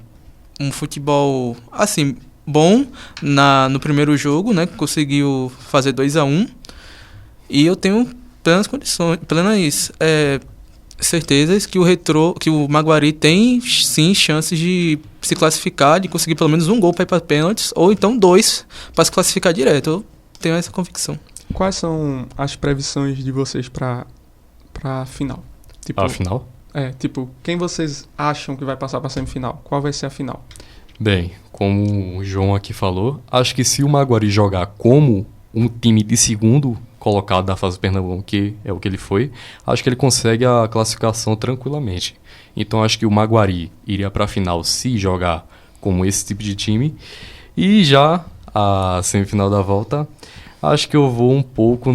futebol, assim, bom no primeiro jogo, né? Conseguiu fazer 2-1. E eu tenho plenas certezas que o Maguari tem sim chances de se classificar, de conseguir pelo menos um gol para ir para pênaltis, ou então 2 para se classificar direto. Eu tenho essa convicção. Quais são as previsões de vocês para a final? Tipo, A final? Tipo, quem vocês acham que vai passar pra semifinal? Qual vai ser a final? Bem, como o João aqui falou, acho que se o Maguari jogar como um time de segundo colocado da fase do Pernambuco, que é o que ele foi, acho que ele consegue a classificação tranquilamente. Então acho que o Maguari iria para a final se jogar como esse tipo de time. E já a semifinal da volta, acho que eu vou um pouco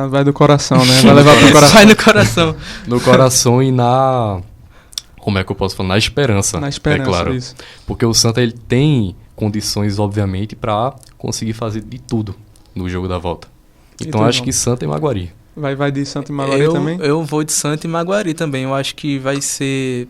Vai do coração, né? Vai levar pro coração. Vai no coração. no coração e na... Como é que eu posso falar? Na esperança. Na esperança, é claro. isso. Porque o Santa ele tem condições, obviamente, para conseguir fazer de tudo no jogo da volta. Então acho que Santa e Maguari. Vai de Santa e Maguari também? Eu vou de Santa e Maguari também. Eu acho que vai ser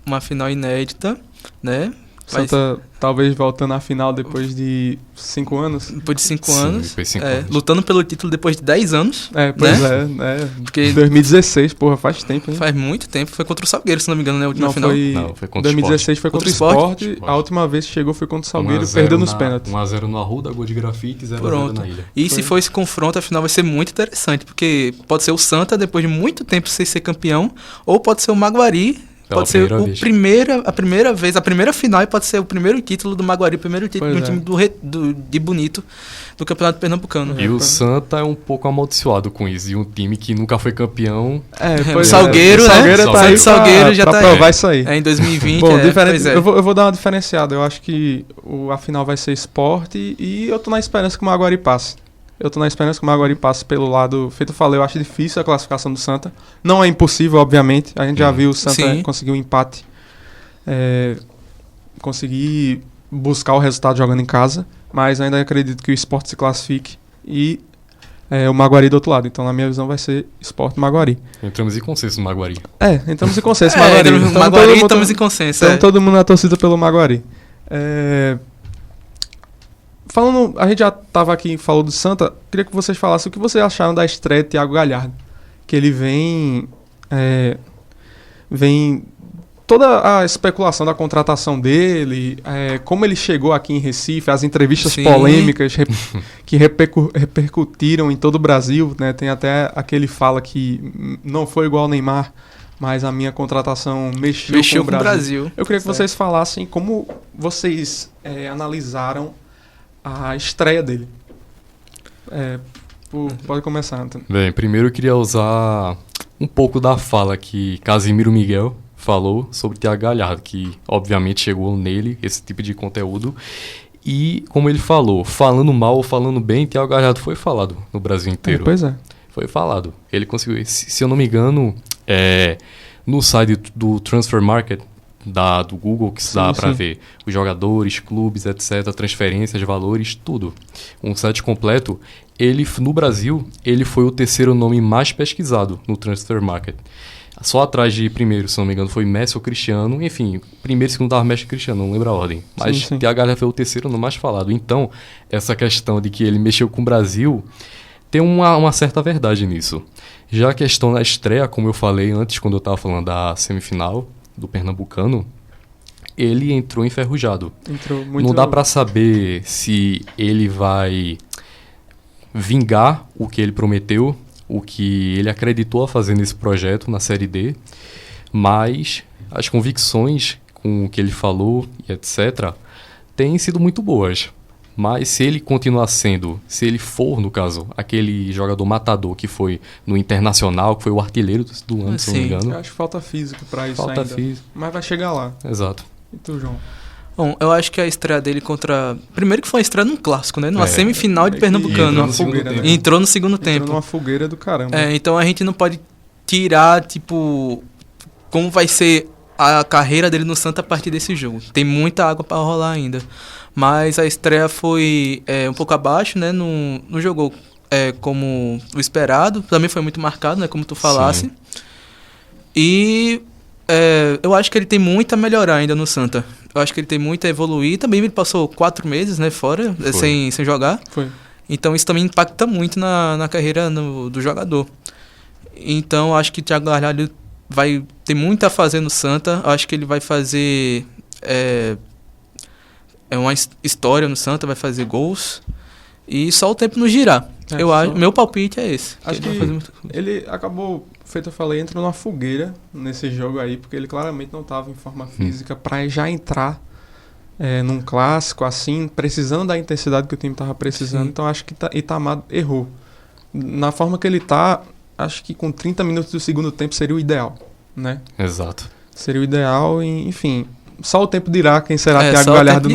uma final inédita, né? Santa talvez voltando à final depois de 5 anos. Depois de 5 Sim, anos. depois de 5 anos. Lutando pelo título depois de 10 anos. Pois né? Porque 2016, porra, faz tempo, hein? Faz muito tempo. Foi contra o Salgueiro, se não me engano, na última final. Não, foi contra 2016 foi contra o Sport. A última vez que chegou foi contra o Salgueiro, perdeu nos pênaltis. 1x0 no Arruda, gol de grafite e 0x0 na ilha. E se for esse confronto, a final vai ser muito interessante, porque pode ser o Santa, depois de muito tempo sem ser campeão, ou pode ser o Maguari. Pode ser a primeira final, e pode ser o primeiro título do Maguari, o primeiro título do time de Bonito do Campeonato Pernambucano. E o Santa é um pouco amaldiçoado com isso, e um time que nunca foi campeão. Salgueiro, né? Salgueiro já pra tá provar isso aí. Em 2020. Bom, eu vou dar uma diferenciada. Eu acho que a final vai ser Sport e eu tô na esperança que o Maguari passe. Pelo lado... Feito eu falei, eu acho difícil a classificação do Santa. Não é impossível, obviamente. A gente já viu o Santa conseguir um empate. Conseguir buscar o resultado jogando em casa. Mas ainda acredito que o Sport se classifique. E o Maguari do outro lado. Então, na minha visão, vai ser Sport Maguari. Entramos em consenso no Maguari. Entramos em consenso Maguari. Estamos em consenso. Estamos todo mundo na torcida pelo Maguari. Falando, a gente já estava aqui, falou do Santa, queria que vocês falassem o que vocês acharam da estreia de Thiago Galhardo. Que ele vem toda a especulação da contratação dele, como ele chegou aqui em Recife, as entrevistas polêmicas que repercutiram em todo o Brasil, né? Tem até aquele fala que não foi igual ao Neymar, mas a minha contratação mexeu com o Brasil. Eu queria que vocês falassem como vocês analisaram a estreia dele. Pode começar, Antônio. Bem, primeiro eu queria usar um pouco da fala que Casimiro Miguel falou sobre Thiago Galhardo, que obviamente chegou nele esse tipo de conteúdo. E, como ele falou, falando mal ou falando bem, Thiago Galhardo foi falado no Brasil inteiro. Pois é. Foi falado. Ele conseguiu, se eu não me engano, no site do Transfer Market, do Google, que se dá para ver os jogadores, clubes, etc., transferências, valores, tudo. Um site completo. Ele, no Brasil, ele foi o terceiro nome mais pesquisado no Transfer Market. Só atrás de primeiro, se não me engano, foi Messi ou Cristiano. Enfim, primeiro e segundo estava Messi e Cristiano, não lembro a ordem. Mas Thiago Galhardo foi o terceiro nome mais falado. Então, essa questão de que ele mexeu com o Brasil, tem uma certa verdade nisso. Já a questão da estreia, como eu falei antes, quando eu estava falando da semifinal do Pernambucano, ele entrou enferrujado. Não dá para saber se ele vai vingar o que ele prometeu, o que ele acreditou a fazer nesse projeto, na Série D, mas as convicções com o que ele falou e etc. têm sido muito boas. Mas se ele continuar sendo, se ele for, no caso, aquele jogador matador que foi no Internacional, que foi o artilheiro do ano, se não me engano. Eu acho que falta físico pra isso falta ainda. Físico. Mas vai chegar lá. Exato. E tu, João? Bom, eu acho que a estreia dele contra... Primeiro que foi uma estreia num clássico, né? Numa semifinal de Pernambucano. Entrou no segundo tempo. Entrou numa fogueira do caramba. Então a gente não pode tirar, como vai ser a carreira dele no Santa a partir desse jogo. Tem muita água pra rolar ainda. Mas a estreia foi um pouco abaixo, né? Não jogou como o esperado. Também foi muito marcado, né? Como tu falasse. Sim. E eu acho que ele tem muito a melhorar ainda no Santa. Eu acho que ele tem muito a evoluir. Também ele passou 4 meses, né? Fora, sem jogar. Foi. Então isso também impacta muito na carreira do jogador. Então eu acho que o Thiago Galhardo vai ter muito a fazer no Santa. Eu acho que ele vai fazer... uma história no Santa, vai fazer gols. e só o tempo nos dirá. Meu palpite é esse. Acho que ele acabou, feito eu falei, entrou numa fogueira nesse jogo aí, porque ele claramente não estava em forma física para já entrar num clássico assim, precisando da intensidade que o time estava precisando. Sim. Então acho que Itamar errou. Na forma que ele tá, acho que com 30 minutos do segundo tempo seria o ideal, né? Exato. Seria o ideal, enfim... Só o tempo dirá quem será Thiago Galhardo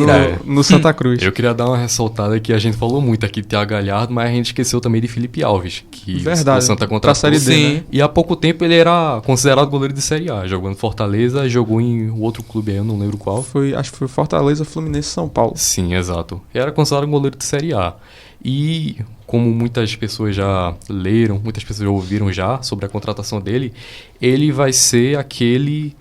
no Santa Cruz. Eu queria dar uma ressaltada que a gente falou muito aqui de Thiago Galhardo, mas a gente esqueceu também de Felipe Alves, que Verdade, o Santa contratou. Série D, né? E há pouco tempo ele era considerado goleiro de Série A, jogou em Fortaleza, jogou em outro clube aí, eu não lembro qual. Acho que foi Fortaleza, Fluminense, São Paulo. Sim, exato. Era considerado goleiro de Série A. E como muitas pessoas já leram, muitas pessoas já ouviram já sobre a contratação dele, ele vai ser aquele...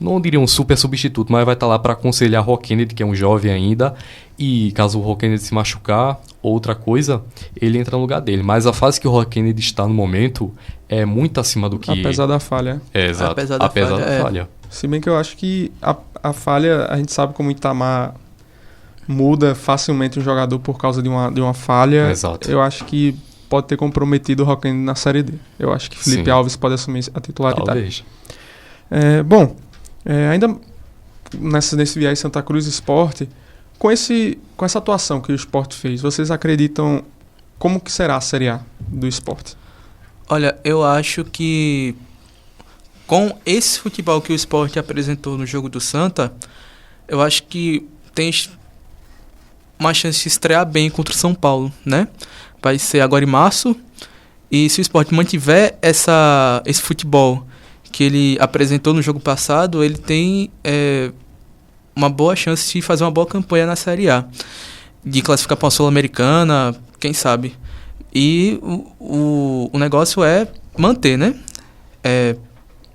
Não diria um super substituto, mas vai estar lá para aconselhar Rock Kennedy, que é um jovem ainda. E caso o Rock Kennedy se machucar, outra coisa, ele entra no lugar dele. Mas a fase que o Rock Kennedy está no momento é muito acima do que... Apesar da falha. Exato. Apesar da falha. Se bem que eu acho que a falha, a gente sabe como o Itamar muda facilmente um jogador por causa de uma falha. Exato. Eu acho que pode ter comprometido o Rock Kennedy na Série D. Eu acho que Felipe Alves pode assumir a titularidade. Talvez. Ainda nesse viés Santa Cruz Sport, com essa atuação que o Sport fez, vocês acreditam como que será a Série A do Sport? Olha, eu acho que com esse futebol que o Sport apresentou no jogo do Santa, eu acho que tem uma chance de estrear bem contra o São Paulo, né? Vai ser agora em março, e se o Sport mantiver esse futebol que ele apresentou no jogo passado, ele tem uma boa chance de fazer uma boa campanha na Série A, de classificar para uma Sul-Americana, quem sabe. E o negócio é manter, né?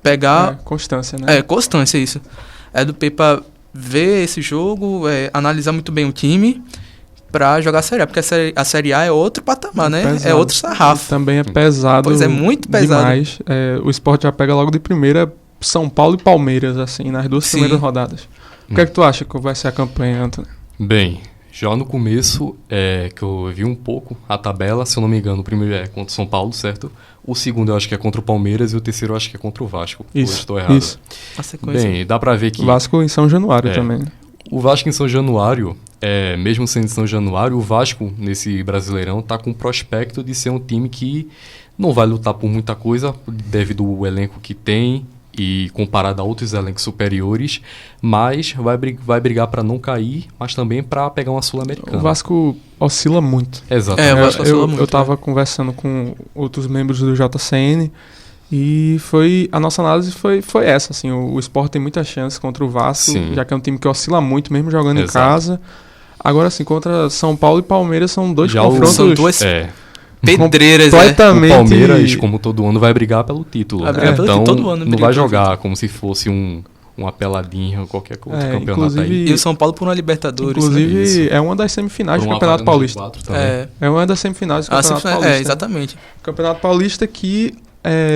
Pegar... constância, né? Constância, isso. É do Pepa ver esse jogo, analisar muito bem o time para jogar a Série A, porque a Série A é outro patamar, né? Pesado. É outro sarrafo. Também é pesado. Pois é, muito pesado. Demais. O Sport já pega logo de primeira São Paulo e Palmeiras, assim, nas duas primeiras rodadas. O que é que tu acha que vai ser a campanha, Antônio? Bem, já no começo, que eu vi um pouco a tabela, se eu não me engano, o primeiro é contra o São Paulo, certo? O segundo eu acho que é contra o Palmeiras e o terceiro eu acho que é contra o Vasco. Isso, estou errado. Isso. A sequência. Bem, dá pra ver que... Vasco em São Januário também. O Vasco em São Januário, mesmo sendo em São Januário, o Vasco, nesse Brasileirão, tá com o prospecto de ser um time que não vai lutar por muita coisa, devido ao elenco que tem e comparado a outros elencos superiores, mas vai brigar para não cair, mas também para pegar uma Sul-Americana. O Vasco oscila muito. Exato. O Vasco oscila muito. Eu tava conversando com outros membros do JCN e a nossa análise foi essa, assim, o Sport tem muita chance contra o Vasco, Sim. já que é um time que oscila muito, mesmo jogando em casa. Agora, assim, contra São Paulo e Palmeiras são dois confrontos... São duas pedreiras, completamente... O Palmeiras, como todo ano, vai brigar pelo título. Vai brigar pelo então, título, todo ano não vai jogar como se fosse uma peladinha ou qualquer outro campeonato aí. E o São Paulo por uma Libertadores. Inclusive, né? é uma das semifinais do Campeonato Paulista. É uma das semifinais do Campeonato Paulista. Exatamente. Campeonato Paulista que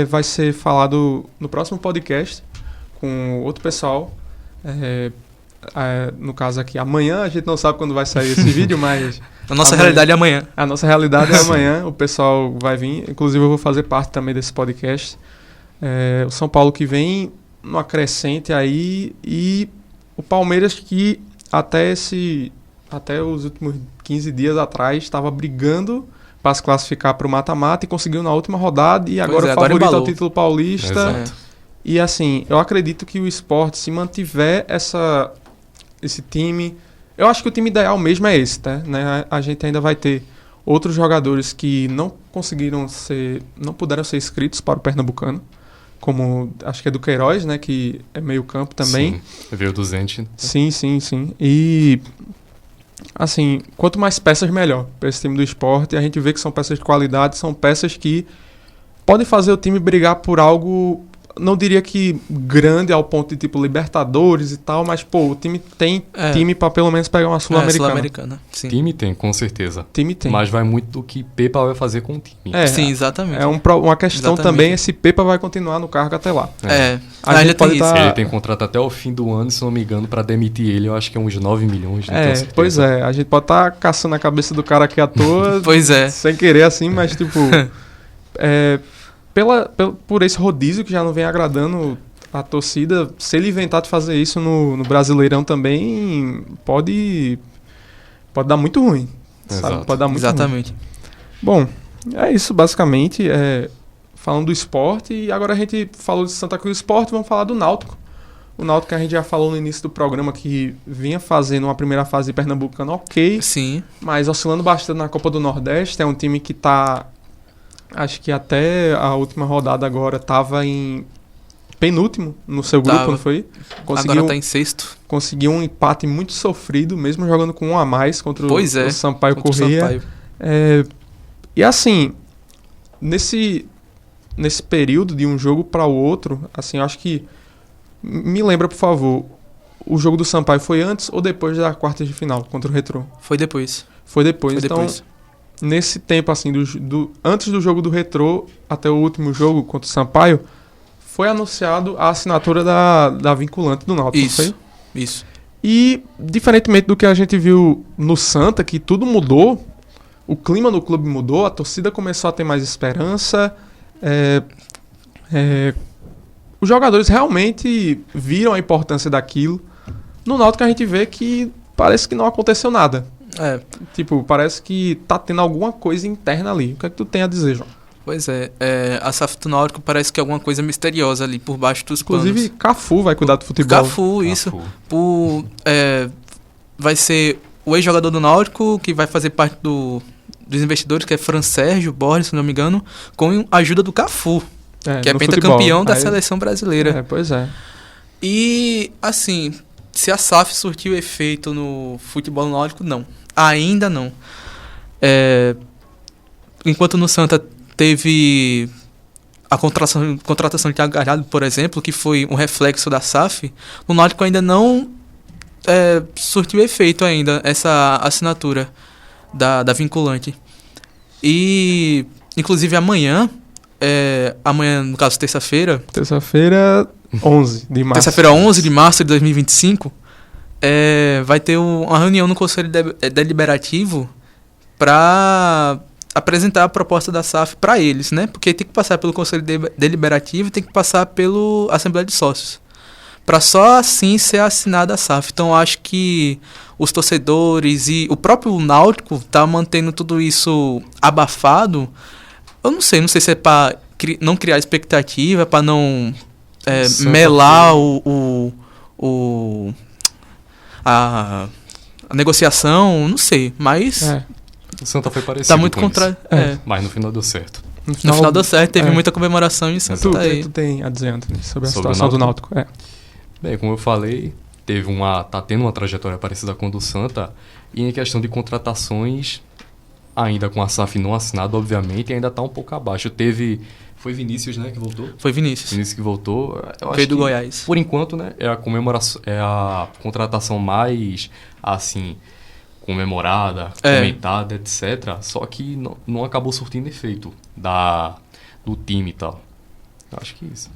vai ser falado no próximo podcast com outro pessoal. No caso aqui, amanhã, a gente não sabe quando vai sair esse vídeo, mas... A nossa realidade é amanhã. A nossa realidade é amanhã, o pessoal vai vir. Inclusive, eu vou fazer parte também desse podcast. O São Paulo que vem numa crescente aí, e o Palmeiras que até os últimos 15 dias atrás estava brigando para se classificar para o mata-mata e conseguiu na última rodada e agora favorito ao título paulista. Exato. E assim, eu acredito que o Sport, se mantiver esse time... Eu acho que o time ideal mesmo é esse, tá? Né? A gente ainda vai ter outros jogadores que não puderam ser inscritos para o Pernambucano, como acho que é do Queiroz, né? Que é meio campo também. Sim, veio do Zente. Sim. E assim, quanto mais peças, melhor para esse time do Sport. E a gente vê que são peças de qualidade, são peças que podem fazer o time brigar por algo não diria que grande ao ponto de tipo Libertadores e tal, mas pô, o time tem time pra pelo menos pegar uma Sul-Americana. Sul-Americana, sim. Time tem, com certeza. Time tem. Mas vai muito do que Pepa vai fazer com o time. Sim, exatamente. É uma questão Exatamente. também, esse Pepa vai continuar no cargo até lá. A ainda gente tem pode isso. tá- Ele tem contrato até o fim do ano, se não me engano, pra demitir ele, eu acho que é uns 9 milhões. não tenho certeza. Pois é, a gente pode estar caçando a cabeça do cara aqui à toa, Pois é. sem querer assim, mas tipo, por esse rodízio que já não vem agradando a torcida, se ele inventar de fazer isso no Brasileirão também, pode dar muito ruim. Sabe? Exato. Pode dar muito ruim. Exatamente. Bom, é isso basicamente, falando do esporte, e agora a gente falou de Santa Cruz Esporte, vamos falar do Náutico. O Náutico que a gente já falou no início do programa que vinha fazendo uma primeira fase de Pernambucano ok, Sim. mas oscilando bastante na Copa do Nordeste. É um time que tá, acho que até a última rodada agora tava em penúltimo no seu grupo, Tava. não foi? Agora tá em sexto. Conseguiu um empate muito sofrido, mesmo jogando com um a mais contra o Sampaio contra o Corrêa. Sampaio. E assim, nesse período de um jogo para o outro, assim, eu acho que me lembra, por favor, o jogo do Sampaio foi antes ou depois da quarta de final contra o Retrô? Foi depois. Foi depois. Foi Então, depois. nesse tempo assim, antes do jogo do Retrô até o último jogo contra o Sampaio, foi anunciado a assinatura da vinculante do Náutico, não Isso. foi? Isso. E, diferentemente do que a gente viu no Santa, que tudo mudou, o clima no clube mudou, a torcida começou a ter mais esperança, os jogadores realmente viram a importância daquilo. No Náutico a gente vê que parece que não aconteceu nada. Tipo, parece que tá tendo alguma coisa interna ali. O que é que tu tem a dizer, João? Pois é. A SAF do Náutico parece que é alguma coisa misteriosa ali por baixo dos Inclusive, panos. Cafu vai cuidar do futebol. Cafu, isso. Vai ser o ex-jogador do Náutico, que vai fazer parte dos investidores, que é Fran Sérgio Borges, se não me engano, com a ajuda do Cafu, que é no pentacampeão futebol. da seleção brasileira. Pois é. E, assim, se a SAF surtiu efeito no futebol náutico, não. Ainda não. Enquanto no Santa teve a contratação de Thiago Galhardo, por exemplo, que foi um reflexo da SAF, no Náutico ainda não surtiu efeito ainda essa assinatura da vinculante. E, inclusive, amanhã, no caso Terça-feira, 11 de março. Terça-feira, 11 de março de 2025, vai ter uma reunião no Conselho Deliberativo para apresentar a proposta da SAF para eles, né? Porque tem que passar pelo Conselho Deliberativo e tem que passar pela Assembleia de Sócios, para só assim ser assinada a SAF. Então, acho que os torcedores e o próprio Náutico tá mantendo tudo isso abafado. Eu não sei se é para não criar expectativa, para não melar a negociação, não sei, mas O Santa foi parecido tá muito com contra. isso. Mas no final deu certo. No final deu certo, teve muita comemoração em Santa. Tu tem a dizer, Anthony, sobre a Sobre situação o do Náutico? Bem, como eu falei, tá tendo uma trajetória parecida com a do Santa, e em questão de contratações, ainda com a SAF não assinada, obviamente, ainda tá um pouco abaixo. Foi Vinícius, né, que voltou? Foi Vinícius. Vinícius que voltou. Eu acho Veio do que, Goiás. por enquanto, né, é a contratação mais, assim, comemorada, comentada, etc. Só que não acabou surtindo efeito do time e tal. Eu acho que é isso.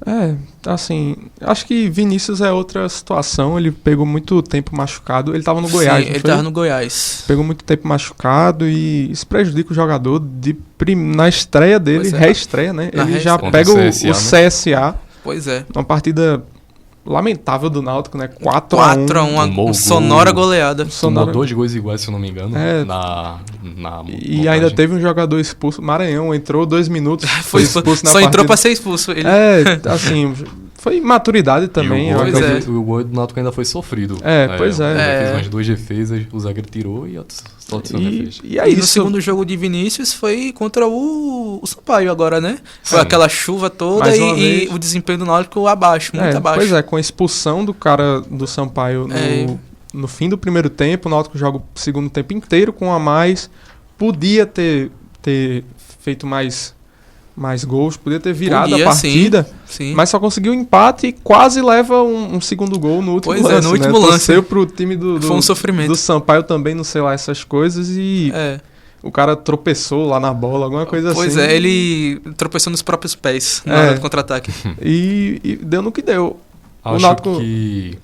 Assim, acho que Vinícius é outra situação. Ele pegou muito tempo machucado. Ele tava no Goiás, Sim, não ele foi? tava no Goiás. Pegou muito tempo machucado e isso prejudica o jogador na estreia dele, reestreia, né? Na Ele já reestreia. pega o Contra o CSA, Pois é. uma partida lamentável do Náutico, né? 4-1. 4-1, Tomou uma o sonora gol. goleada. Tomou 2 gols iguais, se eu não me engano, É. na E montagem. ainda teve um jogador expulso. Maranhão entrou 2 minutos, Foi expulso na só entrou pra partida. ser expulso. Ele... Assim, foi maturidade também. E eu Pois acredito. o gol do Náutico ainda foi sofrido. Pois é. O Zé fez umas 2 defesas, o zagueiro tirou e outro fez. E é E no isso. segundo jogo de Vinícius foi contra o Sampaio agora, né? Foi Sim. aquela chuva toda Mais uma e vez. o desempenho do Náutico abaixo, muito abaixo. Pois é, com a expulsão do cara do Sampaio no fim do primeiro tempo, o Náutico joga o segundo tempo inteiro com um a mais. Podia ter feito mais mais gols, podia ter virado Podia, a partida, sim. mas só conseguiu um empate e quase leva um segundo gol no último Pois lance. no último né? lance. Torceu pro time Foi um sofrimento. do Sampaio também, não sei lá, essas coisas, e o cara tropeçou lá na bola, alguma coisa Pois assim. Ele tropeçou nos próprios pés na É. hora do contra-ataque. E deu no que deu. Acho Náutico- que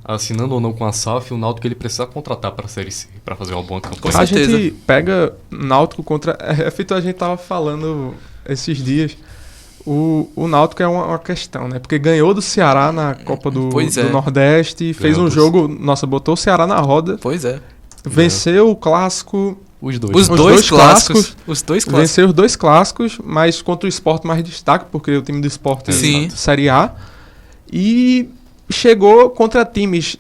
assinando ou não com a SAF, o Náutico ele precisa contratar para a Série C, para fazer uma boa campanha. Com A certeza. gente pega Náutico contra... É feito, a gente tava falando esses dias. O Náutico é uma questão, né? Porque ganhou do Ceará na Copa do Pois é. Nordeste, fez Ganhou um dos- jogo... Nossa, botou o Ceará na roda, Pois é. venceu o clássico, Os dois. Os né? dois clássicos. clássicos. Os dois clássicos. venceu os 2 clássicos, mas contra o Sport mais destaque, porque o time do Sport é Sim. Série A. E chegou contra times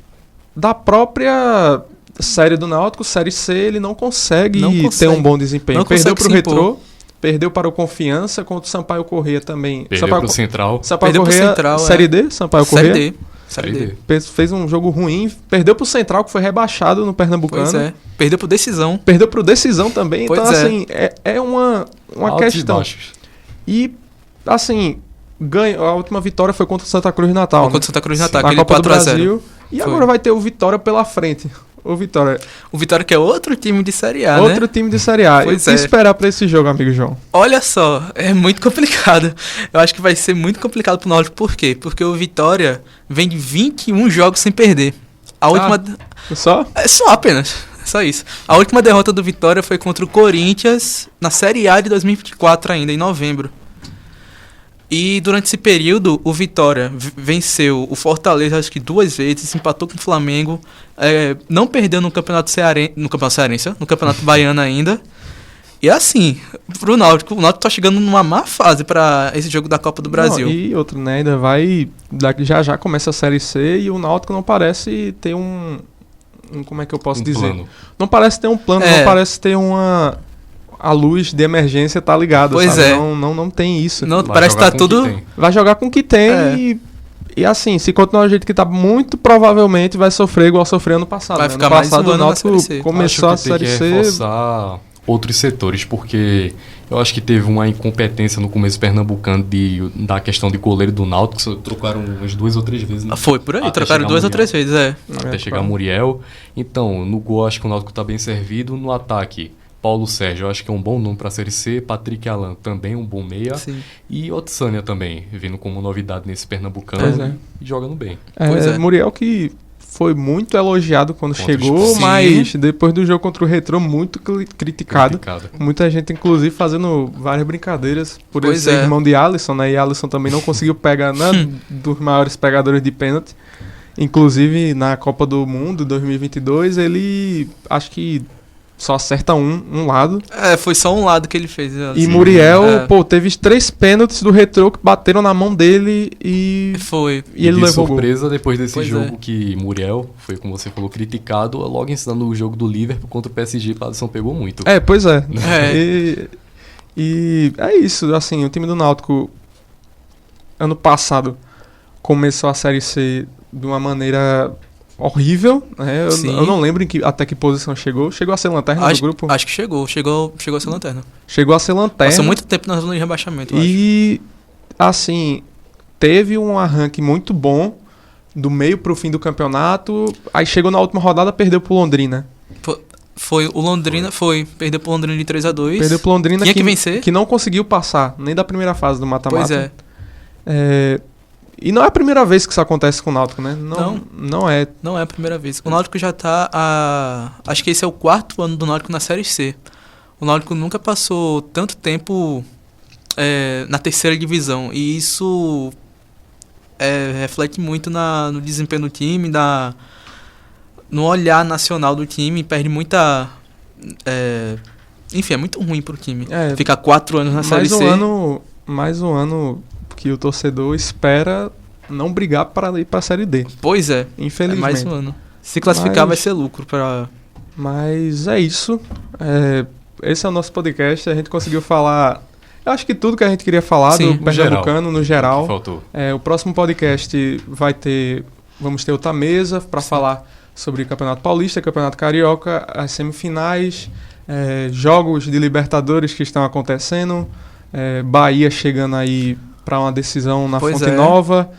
da própria série do Náutico, Série C, ele não consegue, Não ter consegue. um bom desempenho. Não Perdeu consegue pro se impor. Retrô, perdeu para o Confiança, contra o Sampaio Corrêa também. Perdeu Sampaio, pro Central. Sampaio Perdeu pro Corrêa, Central, Série D, Sampaio Série Corrêa. D. Série D. Fez um jogo ruim, perdeu pro Central, que foi rebaixado no Pernambucano. Pois é. Perdeu por decisão. Perdeu pro Decisão também. Pois então, é. assim, é uma Altos e questão. baixos. E, assim, a última vitória foi contra o Santa Cruz de Natal. Contra o Santa Cruz de Sim. Natal, Na aquele Copa do 4x0. Brasil. E Foi. agora vai ter o Vitória pela frente. O Vitória. O Vitória que é outro time de Série A, Outro né? time de Série A. Pois E o que é. esperar pra esse jogo, amigo João? Olha só, é muito complicado. Eu acho que vai ser muito complicado pro Náutico. Por quê? Porque o Vitória vem de 21 jogos sem perder. A última... Só? É só apenas. Só isso. A última derrota do Vitória foi contra o Corinthians na Série A de 2024 ainda, em novembro. E durante esse período, o Vitória venceu o Fortaleza acho que 2 vezes, empatou com o Flamengo, não perdeu no Campeonato Cearense, no Campeonato Baiano ainda. E assim, pro Náutico, o Náutico tá chegando numa má fase para esse jogo da Copa do Brasil. Não, e outro, né? Ainda vai... Já começa a Série C e o Náutico não parece ter um como é que eu posso dizer? Plano. Não parece ter um plano, É. não parece ter a luz de emergência tá ligada, Pois sabe? é. Não tem isso. Não, Vai parece que jogar tá com o que tudo... tem. Vai jogar com o que tem É. e assim, se continuar do jeito que tá, muito provavelmente vai sofrer igual sofreu ano passado. Vai né? ficar Ano mais passado um o ano na Náutico Série C. começou a Acho que tem Série que C... reforçar outros setores, porque eu acho que teve uma incompetência no começo pernambucano da questão de goleiro do Náutico, que só trocaram umas 2 ou 3 vezes. Né? Foi por aí, Até trocaram chegar 2 ou Muriel. 3 vezes, Até É, chegar claro. Muriel. Então, no gol acho que o Náutico tá bem servido. No ataque, Paulo Sérgio, eu acho que é um bom nome pra Série C. Patrick Alan, também um bom meia. Sim. E Otsânia também, vindo como novidade nesse pernambucano Pois é. e jogando bem. Pois é. Muriel que foi muito elogiado quando Contra o chegou, Sport. mas depois do jogo contra o Retrô, muito criticado. Criticado. Muita gente, inclusive, fazendo várias brincadeiras por ele Pois ser é. irmão de Alisson, né? E Alisson também não conseguiu pegar nada dos maiores pegadores de pênalti. Inclusive, na Copa do Mundo 2022, ele acho que só acerta um lado. Foi só um lado que ele fez. E assim. Muriel, É. pô, teve 3 pênaltis do Retrô que bateram na mão dele e Foi. ele de levou o gol. surpresa, depois desse Pois jogo é. que Muriel foi, como você falou, criticado, logo ensinando o jogo do Liverpool contra o PSG, o Alisson pegou muito. Pois é. É. E é isso, assim, o time do Náutico ano passado começou a Série C de uma maneira horrível, né? Sim. Eu não lembro até que posição chegou. Chegou a ser lanterna do grupo? Acho que chegou a ser lanterna. Chegou a ser lanterna. Passou muito tempo na zona de rebaixamento, eu acho. E, assim, teve um arranque muito bom do meio pro fim do campeonato. Aí chegou na última rodada, perdeu pro Londrina. Foi o Londrina, perdeu pro Londrina de 3x2. Perdeu pro Londrina Tinha que vencer. que não conseguiu passar nem da primeira fase do mata-mata. Pois é. E não é a primeira vez que isso acontece com o Náutico, né? Não é. Não é a primeira vez. O Náutico já tá acho que esse é o 4º ano do Náutico na Série C. O Náutico nunca passou tanto tempo na terceira divisão. E isso reflete muito no desempenho do time, no olhar nacional do time. Perde muita... enfim, é muito ruim pro time. Ficar 4 anos na Série C. Mais um ano que o torcedor espera não brigar para ir para a Série D. Pois é. Infelizmente. Mais um ano. Se classificar vai ser lucro para... Mas é isso. Esse é o nosso podcast. A gente conseguiu falar... Eu acho que tudo que a gente queria falar Sim, do Pernambucano, no geral. Faltou. O próximo podcast vamos ter outra mesa para falar sobre Campeonato Paulista, Campeonato Carioca, as semifinais, jogos de Libertadores que estão acontecendo, Bahia chegando aí para uma decisão na Pois Fonte é. Nova.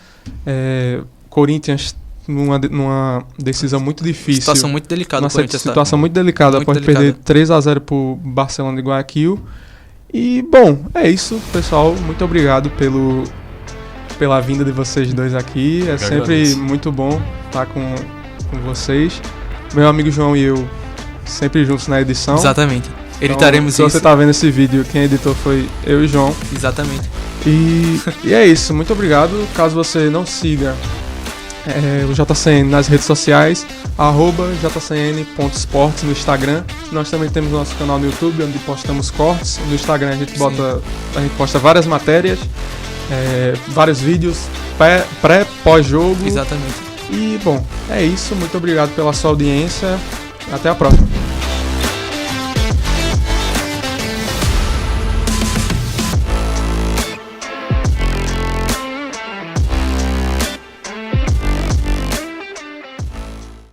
Corinthians numa decisão muito difícil. Situação muito delicada. Uma situação muito delicada Muito após delicada. perder 3-0 pro Barcelona de Guayaquil. E, bom, é isso, pessoal. Muito obrigado pela vinda de vocês dois aqui. É Eu sempre agradeço. muito bom estar com vocês. Meu amigo João e eu sempre juntos na edição. Exatamente. Então, Editaremos se isso. você tá vendo esse vídeo, quem editou foi eu e João. Exatamente. E é isso, muito obrigado. Caso você não siga o JCN nas redes sociais, @jcn.sports no Instagram. Nós também temos nosso canal no YouTube, onde postamos cortes. No Instagram a gente posta várias matérias, vários vídeos pré, pós-jogo. Exatamente. E bom, é isso. Muito obrigado pela sua audiência. Até a próxima.